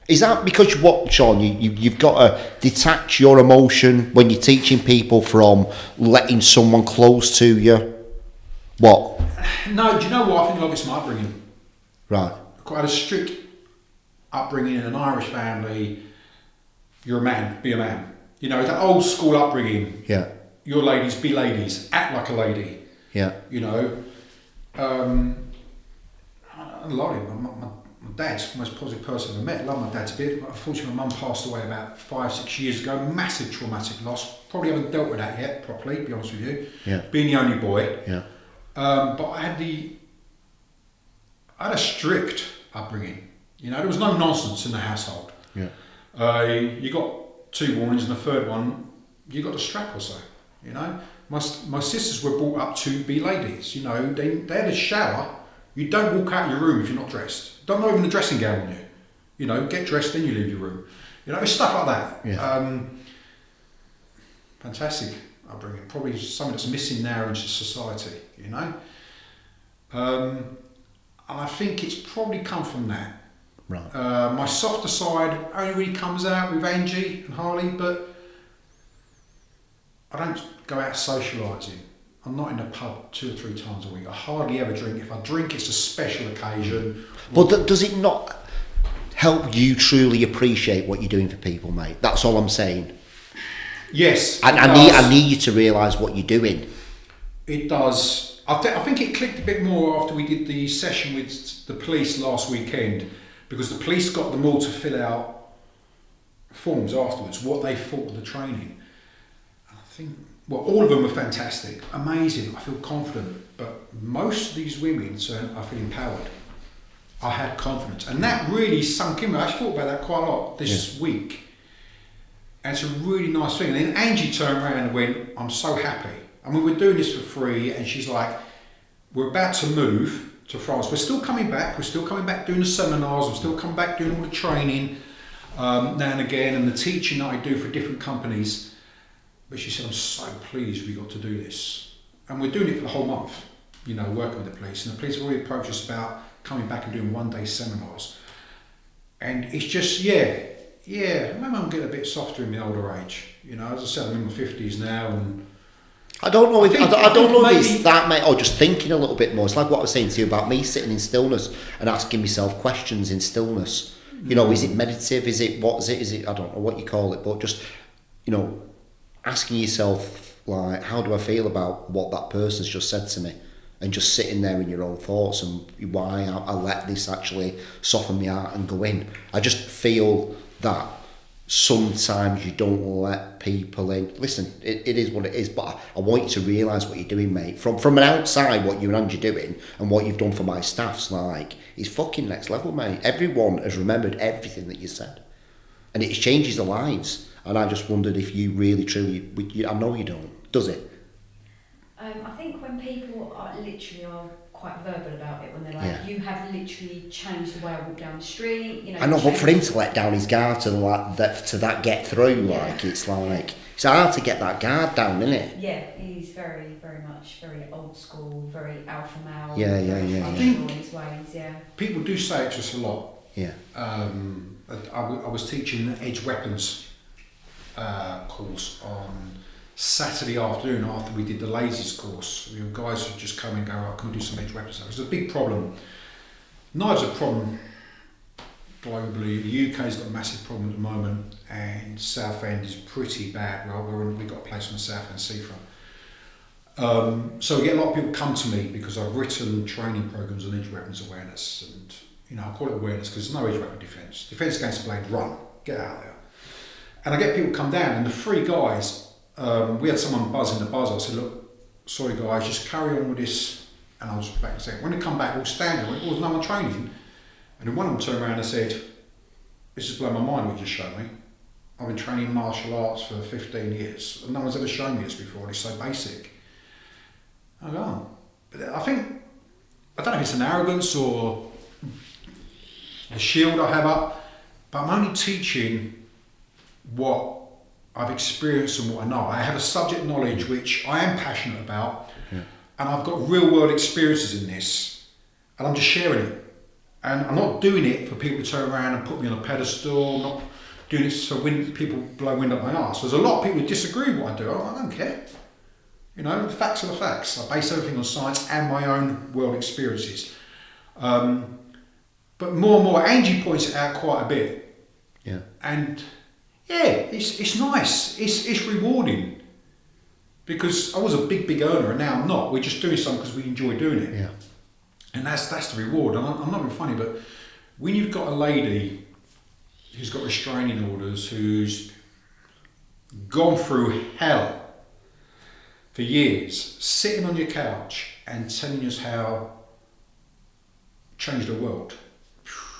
Is that because Sean? You've got to detach your emotion when you're teaching people from letting someone close to you? What? No, do you know what? I think a lot of it's my upbringing. Right. Quite a strict upbringing in an Irish family. You're a man, be a man. That old school upbringing. Yeah. You're ladies, be ladies, act like a lady. Yeah. I love him. My dad's the most positive person I've ever met. I love my dad to bits, but unfortunately my mum passed away about 5-6 years ago. Massive traumatic loss. Probably haven't dealt with that yet properly, to be honest with you. Yeah. Being the only boy. Yeah. But I had a strict upbringing. There was no nonsense in the household. Yeah. You got 2 warnings, and the third one, you got the strap or so. My sisters were brought up to be ladies. They had a shower. You don't walk out your room if you're not dressed. Don't even a dressing gown on you. Get dressed, then you leave your room. It's stuff like that. Yeah. Fantastic upbringing. Probably something that's missing now in society. And I think it's probably come from that. Right. My softer side only really comes out with Angie and Harley, but I don't go out socialising. I'm not in the pub 2 or 3 times a week. I hardly ever drink. If I drink, it's a special occasion. But does it not help you truly appreciate what you're doing for people, mate? That's all I'm saying. Yes. I need you to realise what you're doing. It does. I think it clicked a bit more after we did the session with the police last weekend, because the police got them all to fill out forms afterwards, what they thought of the training. And I think... Well, all of them were fantastic, amazing, I feel confident, but most of these women I feel empowered. I had confidence, and that really sunk in. I thought about that quite a lot this week, and it's a really nice thing. And then Angie turned around and went, I'm so happy. We're doing this for free, and she's like, we're about to move to France. We're still coming back doing the seminars, we're still coming back doing all the training. now and again, and the teaching that I do for different companies. But she said, I'm so pleased we got to do this. And we're doing it for the whole month, you know, working with the police. And the police have already approached us about coming back and doing one-day seminars. And it's just, maybe I'm getting a bit softer in my older age. You know, as I said, I'm in my 50s now, and I don't know if maybe it's that, mate, or just thinking a little bit more. It's like what I was saying to you about me sitting in stillness and asking myself questions in stillness. You know, is it meditative? Is it, what is it? Is it, I don't know what you call it, but just, you know, asking yourself, like, how do I feel about what that person's just said to me? And just sitting there in your own thoughts and why I let this actually soften my heart and go in. I just feel that sometimes you don't let people in. Listen, it is what it is, but I want you to realise what you're doing, mate. From an outside, what you and Angie are doing and what you've done for my staff's like, it's fucking next level, mate. Everyone has remembered everything that you said. And it changes their lives. And I just wondered if you really, truly, I know you don't, does it? I think when people are quite verbal about it, when they're like, you have literally changed the way I walk down the street, you know. I know, but for him to let down his guard to like that get through, like it's hard to get that guard down, isn't it? Yeah, he's very, very much very old school, very alpha male. Yeah. I think in his ways, people do say it to us a lot. Yeah. I was teaching the Edge Weapons course on Saturday afternoon after we did the Lazies course. You know, guys would just come and go, oh, can we do some edge weapons? It's a big problem. Knives are a problem globally. The UK's got a massive problem at the moment, and Southend is pretty bad. We've got a place on the Southend seafront. So we get a lot of people come to me because I've written training programs on edge weapons awareness, and you know, I call it awareness because there's no edge weapon defence. Defence against the blade, run, get out there. And I get people come down, and the three guys. We had someone buzz in the buzzer. I said, look, sorry guys, just carry on with this. And I was back and said, when they come back, all standing, I went, no one training. And then one of them turned around and said, this has blown my mind what you just showed me. I've been training martial arts for 15 years and no one's ever shown me this before. It's so basic. I go, oh. But I don't know if it's an arrogance or a shield I have up, but I'm only teaching what I've experienced and what I know. I have a subject knowledge which I am passionate about, and I've got real world experiences in this, and I'm just sharing it. And I'm not doing it for people to turn around and put me on a pedestal. I'm not doing it so people blow wind up my arse. There's a lot of people who disagree with what I do. I don't care. You know, the facts are the facts. I base everything on science and my own world experiences. But more and more, Angie points it out quite a bit. Yeah. And yeah, it's nice. It's rewarding. Because I was a big earner and now I'm not. We're just doing something because we enjoy doing it. Yeah. And that's the reward. And I'm not being funny, but when you've got a lady who's got restraining orders, who's gone through hell for years, sitting on your couch and telling us how changed the world.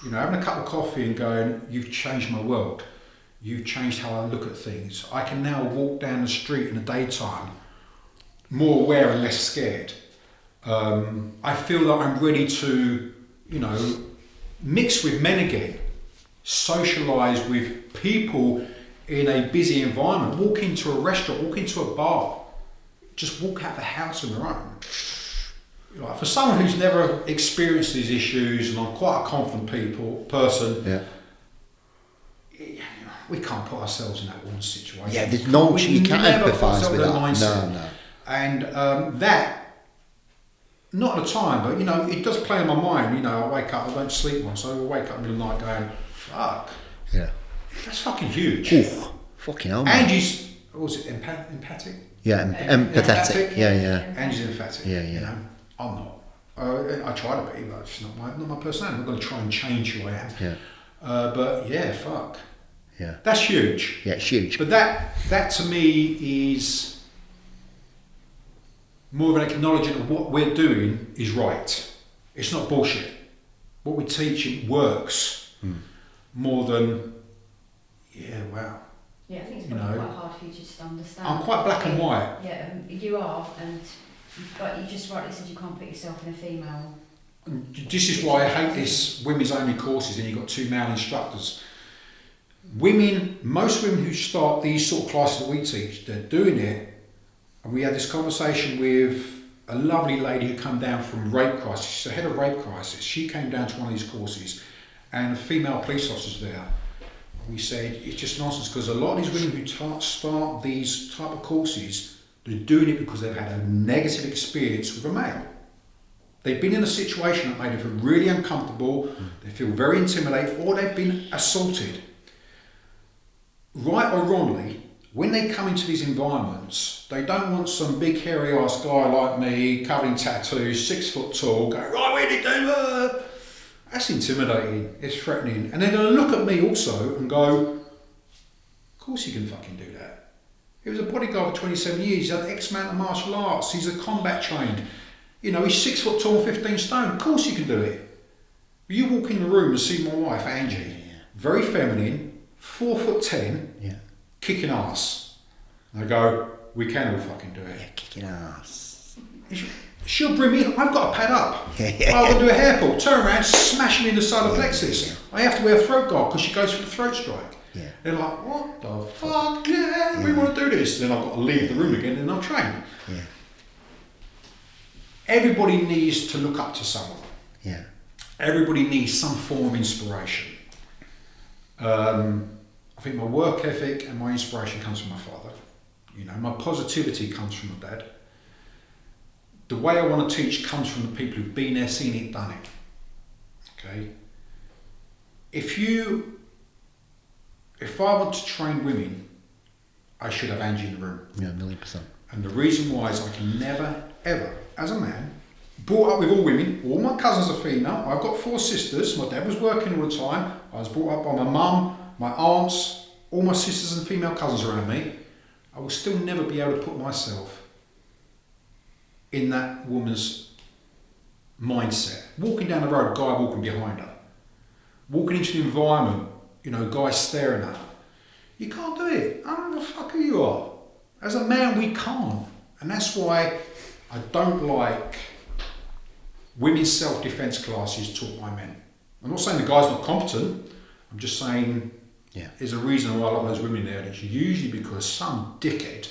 You know, having a cup of coffee and going, you've changed my world. You've changed how I look at things. I can now walk down the street in the daytime more aware and less scared. I feel that I'm ready to, you know, mix with men again, socialise with people in a busy environment, walk into a restaurant, walk into a bar, just walk out the house on their own. Like, for someone who's never experienced these issues, and I'm quite a confident person, we can't put ourselves in that woman's situation. Yeah, there's no, you can't empathise with that. No. And that, not at the time, but you know, it does play on my mind. You know, I wake up, I don't sleep well, so I wake up in the middle of the night going, fuck. Yeah. That's fucking huge. Oof, fucking hell. Angie's, what was it, empathic? Yeah, empathetic. Yeah. Angie's emphatic. Yeah. You know, I'm not. I try to be, but it's not my personality. I'm not going to try and change who I am. Yeah. But yeah, fuck. Yeah. That's huge. Yeah, it's huge. But that to me is more of an acknowledgement of what we're doing is right. It's not bullshit. What we're teaching works more than, wow. Yeah, I think it's probably quite hard for you to just understand. I'm quite black and white. Yeah, you are, but you just rightly said you can't put yourself in a female. This is why I hate this women's only courses and you've got two male instructors. most women who start these sort of classes that we teach, they're doing it. And we had this conversation with a lovely lady who came down from rape crisis. She's the head of rape crisis. She came down to one of these courses, and a female police officer's there. We said it's just nonsense, because a lot of these women who start these type of courses, they're doing it because they've had a negative experience with a male. They've been in a situation that made them feel really uncomfortable, they feel very intimidated, or they've been assaulted. Right or wrongly, when they come into these environments, they don't want some big hairy ass guy like me, covered in tattoos, 6 foot tall, going, right, where did you do? That's intimidating, it's threatening. And they're going to look at me also and go, of course you can fucking do that. He was a bodyguard for 27 years, he's had X amount of martial arts, he's a combat trained. You know, he's 6 foot tall, 15 stone, of course you can do it. But you walk in the room and see my wife, Angie, very feminine, 4'10", kicking ass. And I go, we can all fucking do it. Yeah, kicking ass. She'll bring me in, I've got to pad up. I've got to do a hair pull, turn around, smash me in the solar plexus. I have to wear a throat guard because she goes for the throat strike. Yeah. They're like, what the fuck? Yeah, we want to do this. Then I've got to leave the room again and I'll train. Yeah. Everybody needs to look up to someone. Yeah. Everybody needs some form of inspiration. I think my work ethic and my inspiration comes from my father. You know, my positivity comes from my dad. The way I want to teach comes from the people who've been there, seen it, done it. Okay? If I want to train women, I should have Angie in the room. Yeah, 1,000,000%. And the reason why is I can never, ever, as a man, brought up with all women, all my cousins are female, I've got 4 sisters, my dad was working all the time, I was brought up by my mum, my aunts, all my sisters and female cousins around me. I will still never be able to put myself in that woman's mindset. Walking down the road, guy walking behind her. Walking into the environment, you know, guy staring at her. You can't do it. I don't know the fuck who you are. As a man, we can't. And that's why I don't like women's self-defense classes taught by men. I'm not saying the guy's not competent. I'm just saying there's a reason why a lot of those women there, and it's usually because some dickhead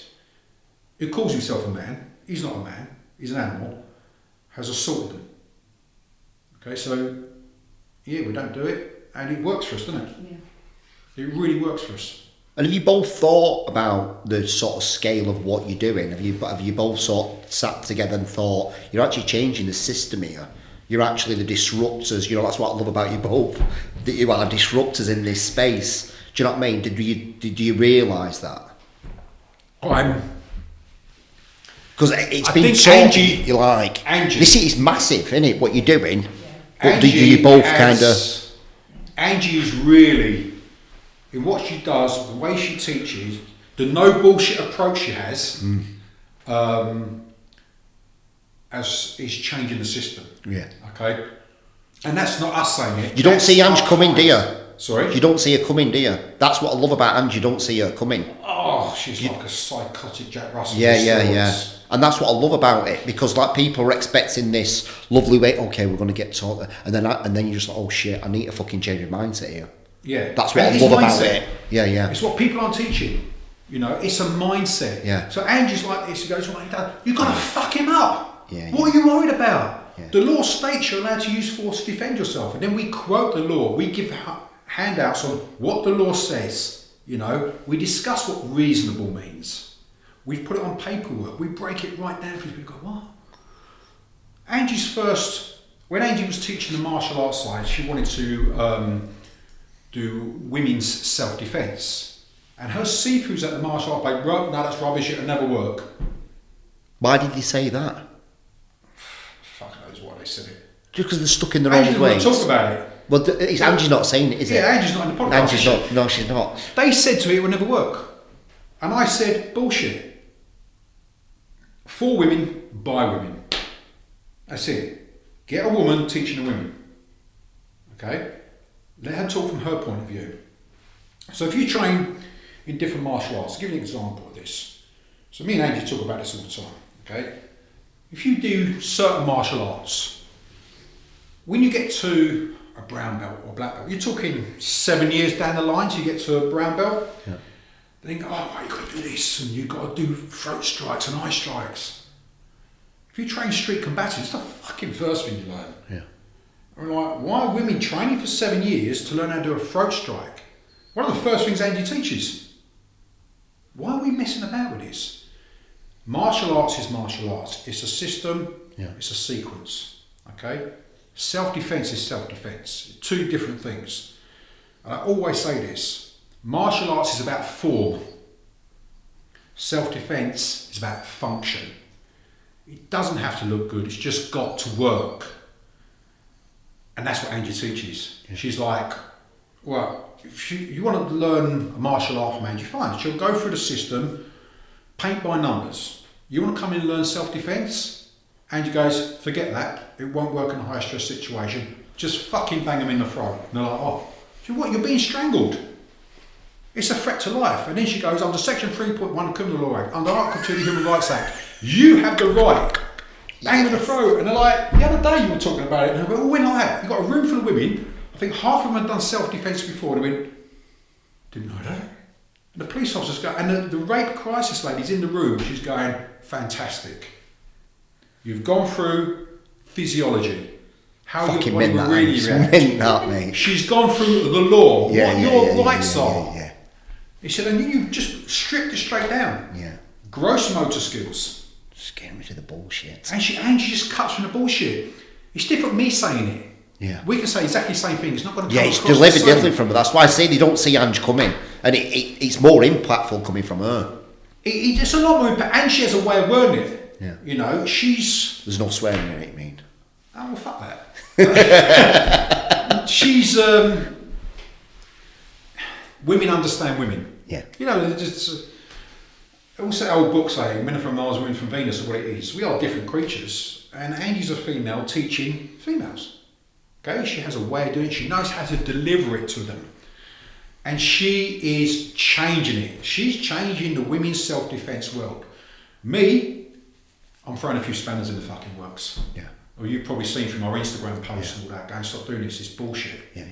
who calls himself a man, he's not a man, he's an animal, has assaulted them. Okay, so we don't do it, and it works for us, doesn't it? Yeah. It really works for us. And have you both thought about the sort of scale of what you're doing? Have you both sort of sat together and thought, you're actually changing the system here? You're actually the disruptors. You know, that's what I love about you both, that you are disruptors in this space. Do you know what I mean? Did you realise that? Because it's been taught you like, Angie, this is massive, isn't it, what you're doing? Yeah. But do you both kind of... Angie is really, in what she does, the way she teaches, the no bullshit approach she has, is changing the system. Yeah. Okay? And that's not us saying it. You don't see Ange coming, do you? Sorry? You don't see her coming, do you? That's what I love about Ange, you don't see her coming. Oh, she's like a psychotic Jack Russell. Yeah. And that's what I love about it, because like people are expecting this lovely way, okay, we're going to get taught, and then you're just like, oh shit, I need to fucking change your mindset here. Yeah. That's what I love about it. Yeah. It's what people aren't teaching. You know, it's a mindset. Yeah. So Angie's like this, he goes, well, you've got to fuck him up. Yeah. What are you worried about? Yeah. The law states you're allowed to use force to defend yourself. And then we quote the law. We give handouts on what the law says. You know, we discuss what reasonable means. We put it on paperwork. We break it right down for people. Go, what? When Angie was teaching the martial arts side, she wanted to do women's self-defense. And her Sifu's at the martial art like, no, that's rubbish, it'll never work. Why did they say that? Fuck knows why they said it. Just because they're stuck in their own ways. Talk about it. Well, Angie's not saying it, is it? Yeah, Angie's not in the podcast. Angie's not. No, she's not. They said to me it would never work. And I said, bullshit. For women, by women. That's it. Get a woman teaching a women. Okay? Let her talk from her point of view. So if you train in different martial arts, I'll give you an example of this. So me and Angie talk about this all the time. Okay? If you do certain martial arts, when you get to a brown belt or black belt. You're talking 7 years down the line till you get to a brown belt. Yeah. They think, oh, you've got to do this and you've got to do throat strikes and eye strikes. If you train street combatives, it's the fucking first thing you learn. Yeah. I'm like, why are women training for 7 years to learn how to do a throat strike? One of the first things Andy teaches. Why are we messing about with this? Martial arts is martial arts. It's a system, it's a sequence, okay? Self-defense is self-defense. Two different things. I always say this. Martial arts is about form. Self-defense is about function. It doesn't have to look good, it's just got to work. And that's what Angie teaches. Yeah. She's like, well, if you want to learn a martial art from Angie, fine. She'll go through the system, paint by numbers. You want to come in and learn self-defense? Angie goes, forget that. It won't work in a high-stress situation. Just fucking bang them in the throat. And they're like, oh, so what? You're being strangled. It's a threat to life. And then she goes, under Section 3.1 of Criminal Law Act, under Article 2 of the Human Rights Act, you have the right. Bang in the throat. And they're like, the other day you were talking about it, and they went, oh, when like that? You've got a room full of women. I think half of them had done self-defense before. And they went, didn't know that. And the police officers go, and the rape crisis lady's in the room. She's going, fantastic. You've gone through physiology. How fucking your body will really react. Mate. She's gone through the law. What your rights are. Yeah. He said, and you just stripped it straight down. Yeah. Gross motor skills. Just getting rid of the bullshit. And she just cuts from the bullshit. It's different me saying it. Yeah. We can say exactly the same thing. It's not going to come Yeah, it's across delivered the same. differently from her. That's why I say they don't see Ange coming. And it's more impactful coming from her. It's a lot more impact. And she has a way of wording it. Yeah. You know, she's... There's no swearing in it, you mean? Oh, well, fuck that. She's... women understand women. Yeah. You know, just... Also, old books say, men are from Mars, women from Venus, or what it is. We are different creatures. And Angie's a female teaching females. Okay? She has a way of doing it. She knows how to deliver it to them. And she is changing it. She's changing the women's self-defense world. Me, I'm throwing a few spanners in the fucking works. Yeah. Or you've probably seen from our Instagram posts and all that, going, stop doing this, it's bullshit. Yeah.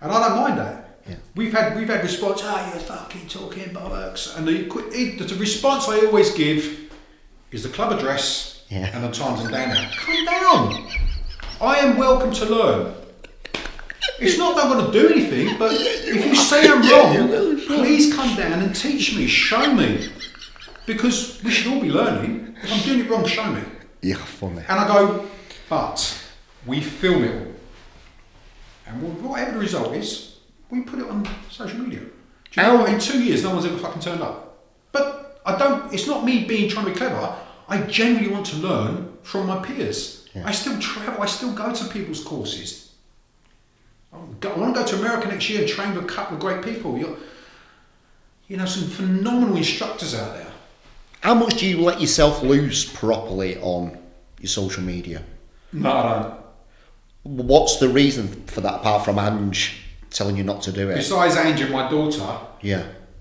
And I don't mind that. Yeah. We've had response, you're fucking talking bollocks. And the response I always give is the club address and the times and day now. Calm down. I am welcome to learn. It's not that I'm going to do anything, but if you say I'm wrong, please come down and teach me, show me. Because we should all be learning. If I'm doing it wrong, show me. Yeah, funny. And I go, but we film it all. And whatever the result is, we put it on social media. Do you know what? In 2 years, no one's ever fucking turned up. But it's not me trying to be clever. I genuinely want to learn from my peers. Yeah. I still travel, I still go to people's courses. I want to go to America next year and train with a couple of great people. You know, some phenomenal instructors out there. How much do you let yourself loose properly on your social media? No, I don't. What's the reason for that, apart from Ange telling you not to do it? Besides Ange and my daughter,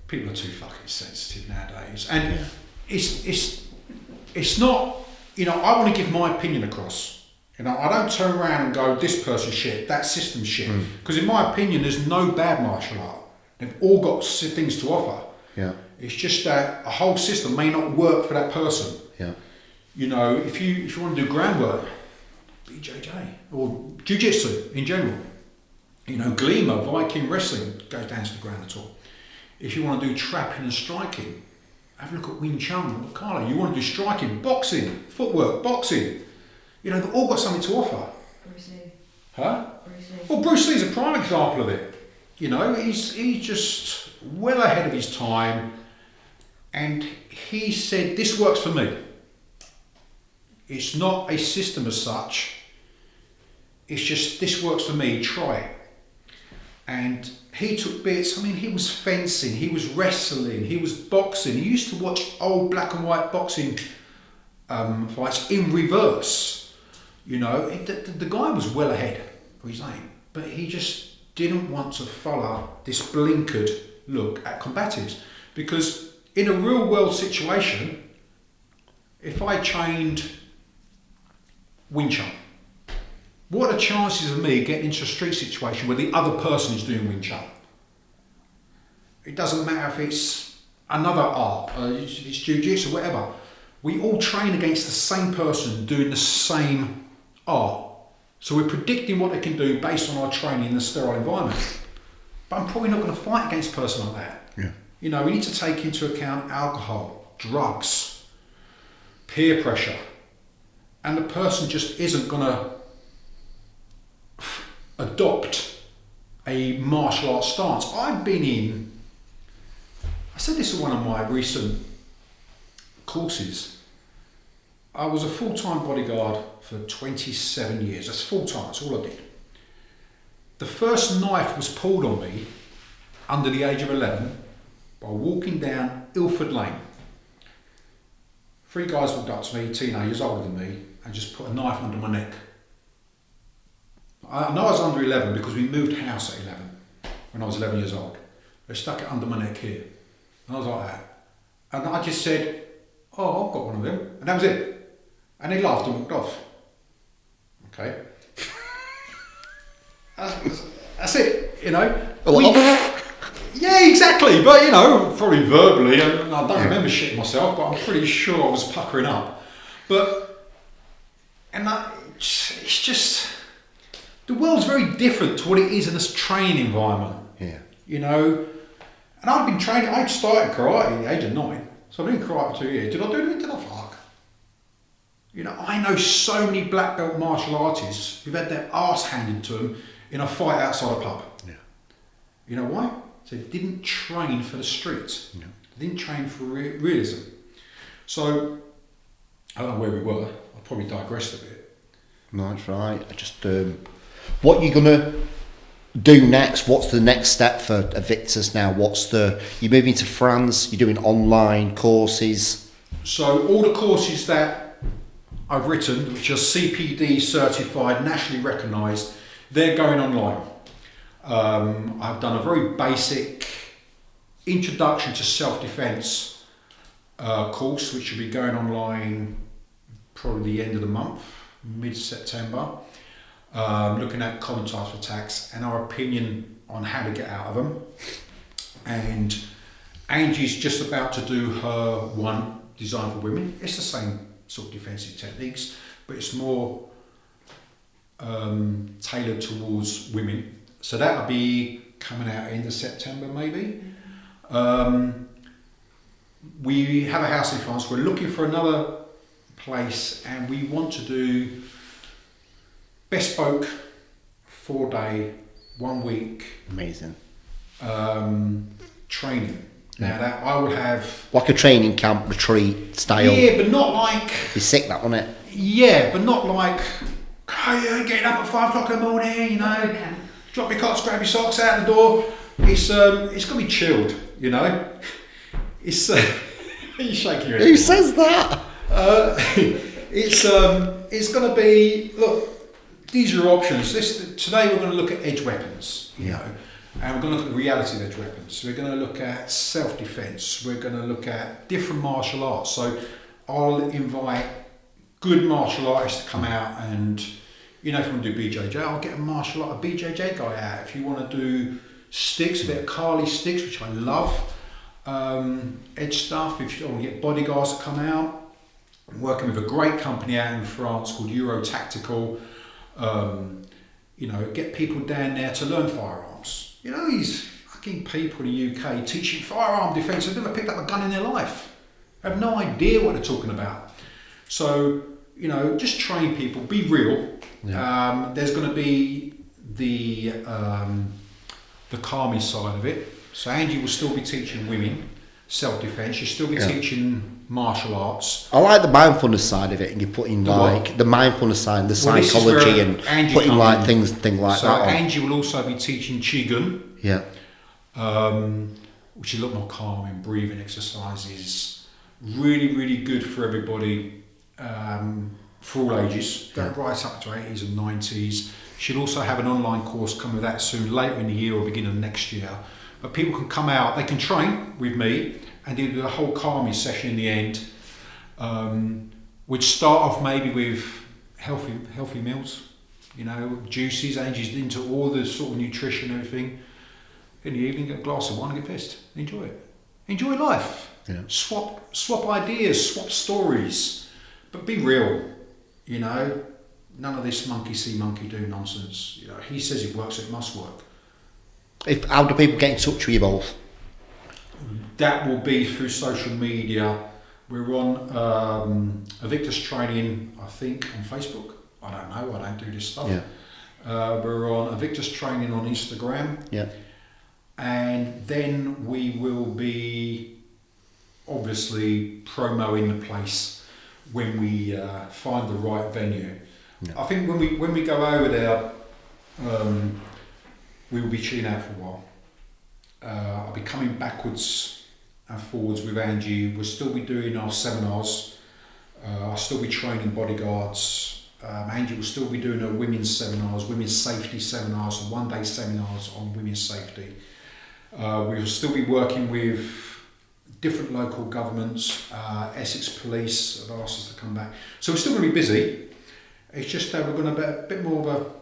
people are too fucking sensitive nowadays. And it's not, you know, I want to give my opinion across. You know, I don't turn around and go, this person's shit, that system's shit. Because in my opinion, there's no bad martial art. They've all got things to offer. Yeah. It's just that a whole system may not work for that person. Yeah. You know, if you want to do groundwork, BJJ or jiu-jitsu in general. You know, Glima, Viking wrestling goes down to the ground at all. If you want to do trapping and striking, have a look at Wing Chun or Carlo. You want to do striking, boxing, footwork, boxing. You know, they've all got something to offer. Bruce Lee. Huh? Bruce Lee. Well, Bruce Lee's a prime example of it. You know, he's just well ahead of his time. And he said, this works for me. It's not a system as such. It's just, this works for me, try it. And he took bits, I mean, he was fencing, he was wrestling, he was boxing. He used to watch old black and white boxing fights in reverse. You know, the guy was well ahead of his aim, but he just didn't want to follow this blinkered look at combatives. Because in a real world situation, if I trained Wing Chun, What are the chances of me getting into a street situation where the other person is doing Wing Chun? It doesn't matter if it's another art, it's jiu-jitsu, whatever. We all train against the same person doing the same art. So we're predicting what they can do based on our training in a sterile environment. But I'm probably not going to fight against a person like that. Yeah. You know, we need to take into account alcohol, drugs, peer pressure. And the person just isn't going to adopt a martial arts stance. I said this in one of my recent courses. I was a full-time bodyguard for 27 years. That's full-time, that's all I did. The first knife was pulled on me under the age of 11 by walking down Ilford Lane. 3 guys walked up to me, teenagers older than me, and just put a knife under my neck. I know I was under 11 because we moved house at 11 when I was 11 years old. They stuck it under my neck here. And I was like that. And I just said, oh, I've got one of them. And that was it. And they laughed and walked off. Okay. That's it, you know. Yeah, exactly. But, you know, probably verbally, and I don't remember shitting myself, but I'm pretty sure I was puckering up. But, it's just, the world's very different to what it is in this training environment. Yeah. You know, and I've been training, I started karate at the age of 9, so I've been in karate for 2 years. Did I do anything? Did I fuck? You know, I know so many black belt martial artists who've had their arse handed to them in a fight outside a pub. Yeah. You know why? So they didn't train for the streets. Yeah. They didn't train for realism. So, I don't know where we were. I probably digressed a bit. No, that's right. I just, what you're gonna do next? What's the next step for Avictus now? You're moving to France, you're doing online courses. So all the courses that I've written, which are CPD certified, nationally recognised, they're going online. I've done a very basic introduction to self-defence course, which will be going online probably the end of the month, mid-September. Looking at common types of attacks and our opinion on how to get out of them. And Angie's just about to do her one designed for women. It's the same sort of defensive techniques, but it's more tailored towards women. So that'll be coming out end of September maybe. We have a house in France. We're looking for another place and we want to do bespoke 4-day, 1 week. Amazing. Training. Now that I will have like a training camp retreat style. Yeah, but not like. You're sick, that, wasn't it? Yeah, but not like. Oh, you're getting up at 5 o'clock in the morning. You know, drop your coats, grab your socks out the door. It's gonna be chilled. You know, it's. You're shaking your head. Who says that? It's gonna be look. These are options. Today we're going to look at edge weapons, you know, and we're going to look at the reality of edge weapons. We're going to look at self-defense. We're going to look at different martial arts. So I'll invite good martial artists to come out and, you know, if you want to do BJJ, I'll get a BJJ guy out. If you want to do sticks, a bit of Kali sticks, which I love, edge stuff. If you want to get bodyguards to come out, I'm working with a great company out in France called Euro Tactical. You know, get people down there to learn firearms. You know, these fucking people in the UK teaching firearm defence, they've never picked up a gun in their life. They have no idea what they're talking about. So, you know, just train people, be real. Yeah. There's going to be the calming side of it. So Angie will still be teaching women self-defence. She'll still be teaching martial arts. I like the mindfulness side of it, and you're putting the mindfulness side, the psychology, and Angie putting like things like so that on. Angie will also be teaching Qigong. Yeah. Which is a lot more calming, breathing exercises. Really, really good for everybody, for all ages, right up to 80s and 90s. She'll also have an online course coming with that soon, later in the year or beginning of next year. But people can come out, they can train with me and do the whole calming session in the end. We'd start off maybe with healthy meals, you know, juices. Angie's into all the sort of nutrition and everything. In the evening, get a glass of wine and get pissed. Enjoy it. Enjoy life. Yeah. Swap ideas, swap stories, but be real. You know, none of this monkey see, monkey do nonsense. You know, he says it works, it must work. How do people get in touch with you both? That will be through social media. We're on Avictus Training, I think, on Facebook. I don't know, I don't do this stuff. Yeah. We're on Avictus Training on Instagram. Yeah. And then we will be obviously promoting the place when we find the right venue. Yeah. I think when we go over there, we will be chilling out for a while. I'll be coming backwards and forwards with Angie. We'll still be doing our seminars. I'll still be training bodyguards. Angie will still be doing her women's seminars, women's safety seminars, and one-day seminars on women's safety. We'll still be working with different local governments. Essex Police have asked us to come back. So we're still going to be busy. It's just that we're going to have a bit more of a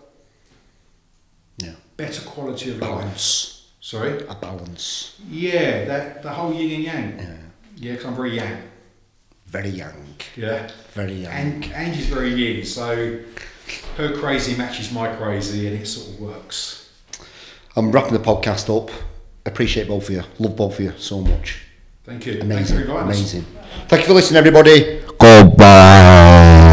better quality of Balance. life. Sorry? A balance. Yeah, that the whole yin and yang. Yeah. Yeah, because I'm very yang. Very young. Yeah. Very young. And Angie's very yin, so her crazy matches my crazy and it sort of works. I'm wrapping the podcast up. Appreciate both of you. Love both of you so much. Thank you. Amazing. Thanks for inviting us. Amazing. Thank you for listening, everybody. Goodbye.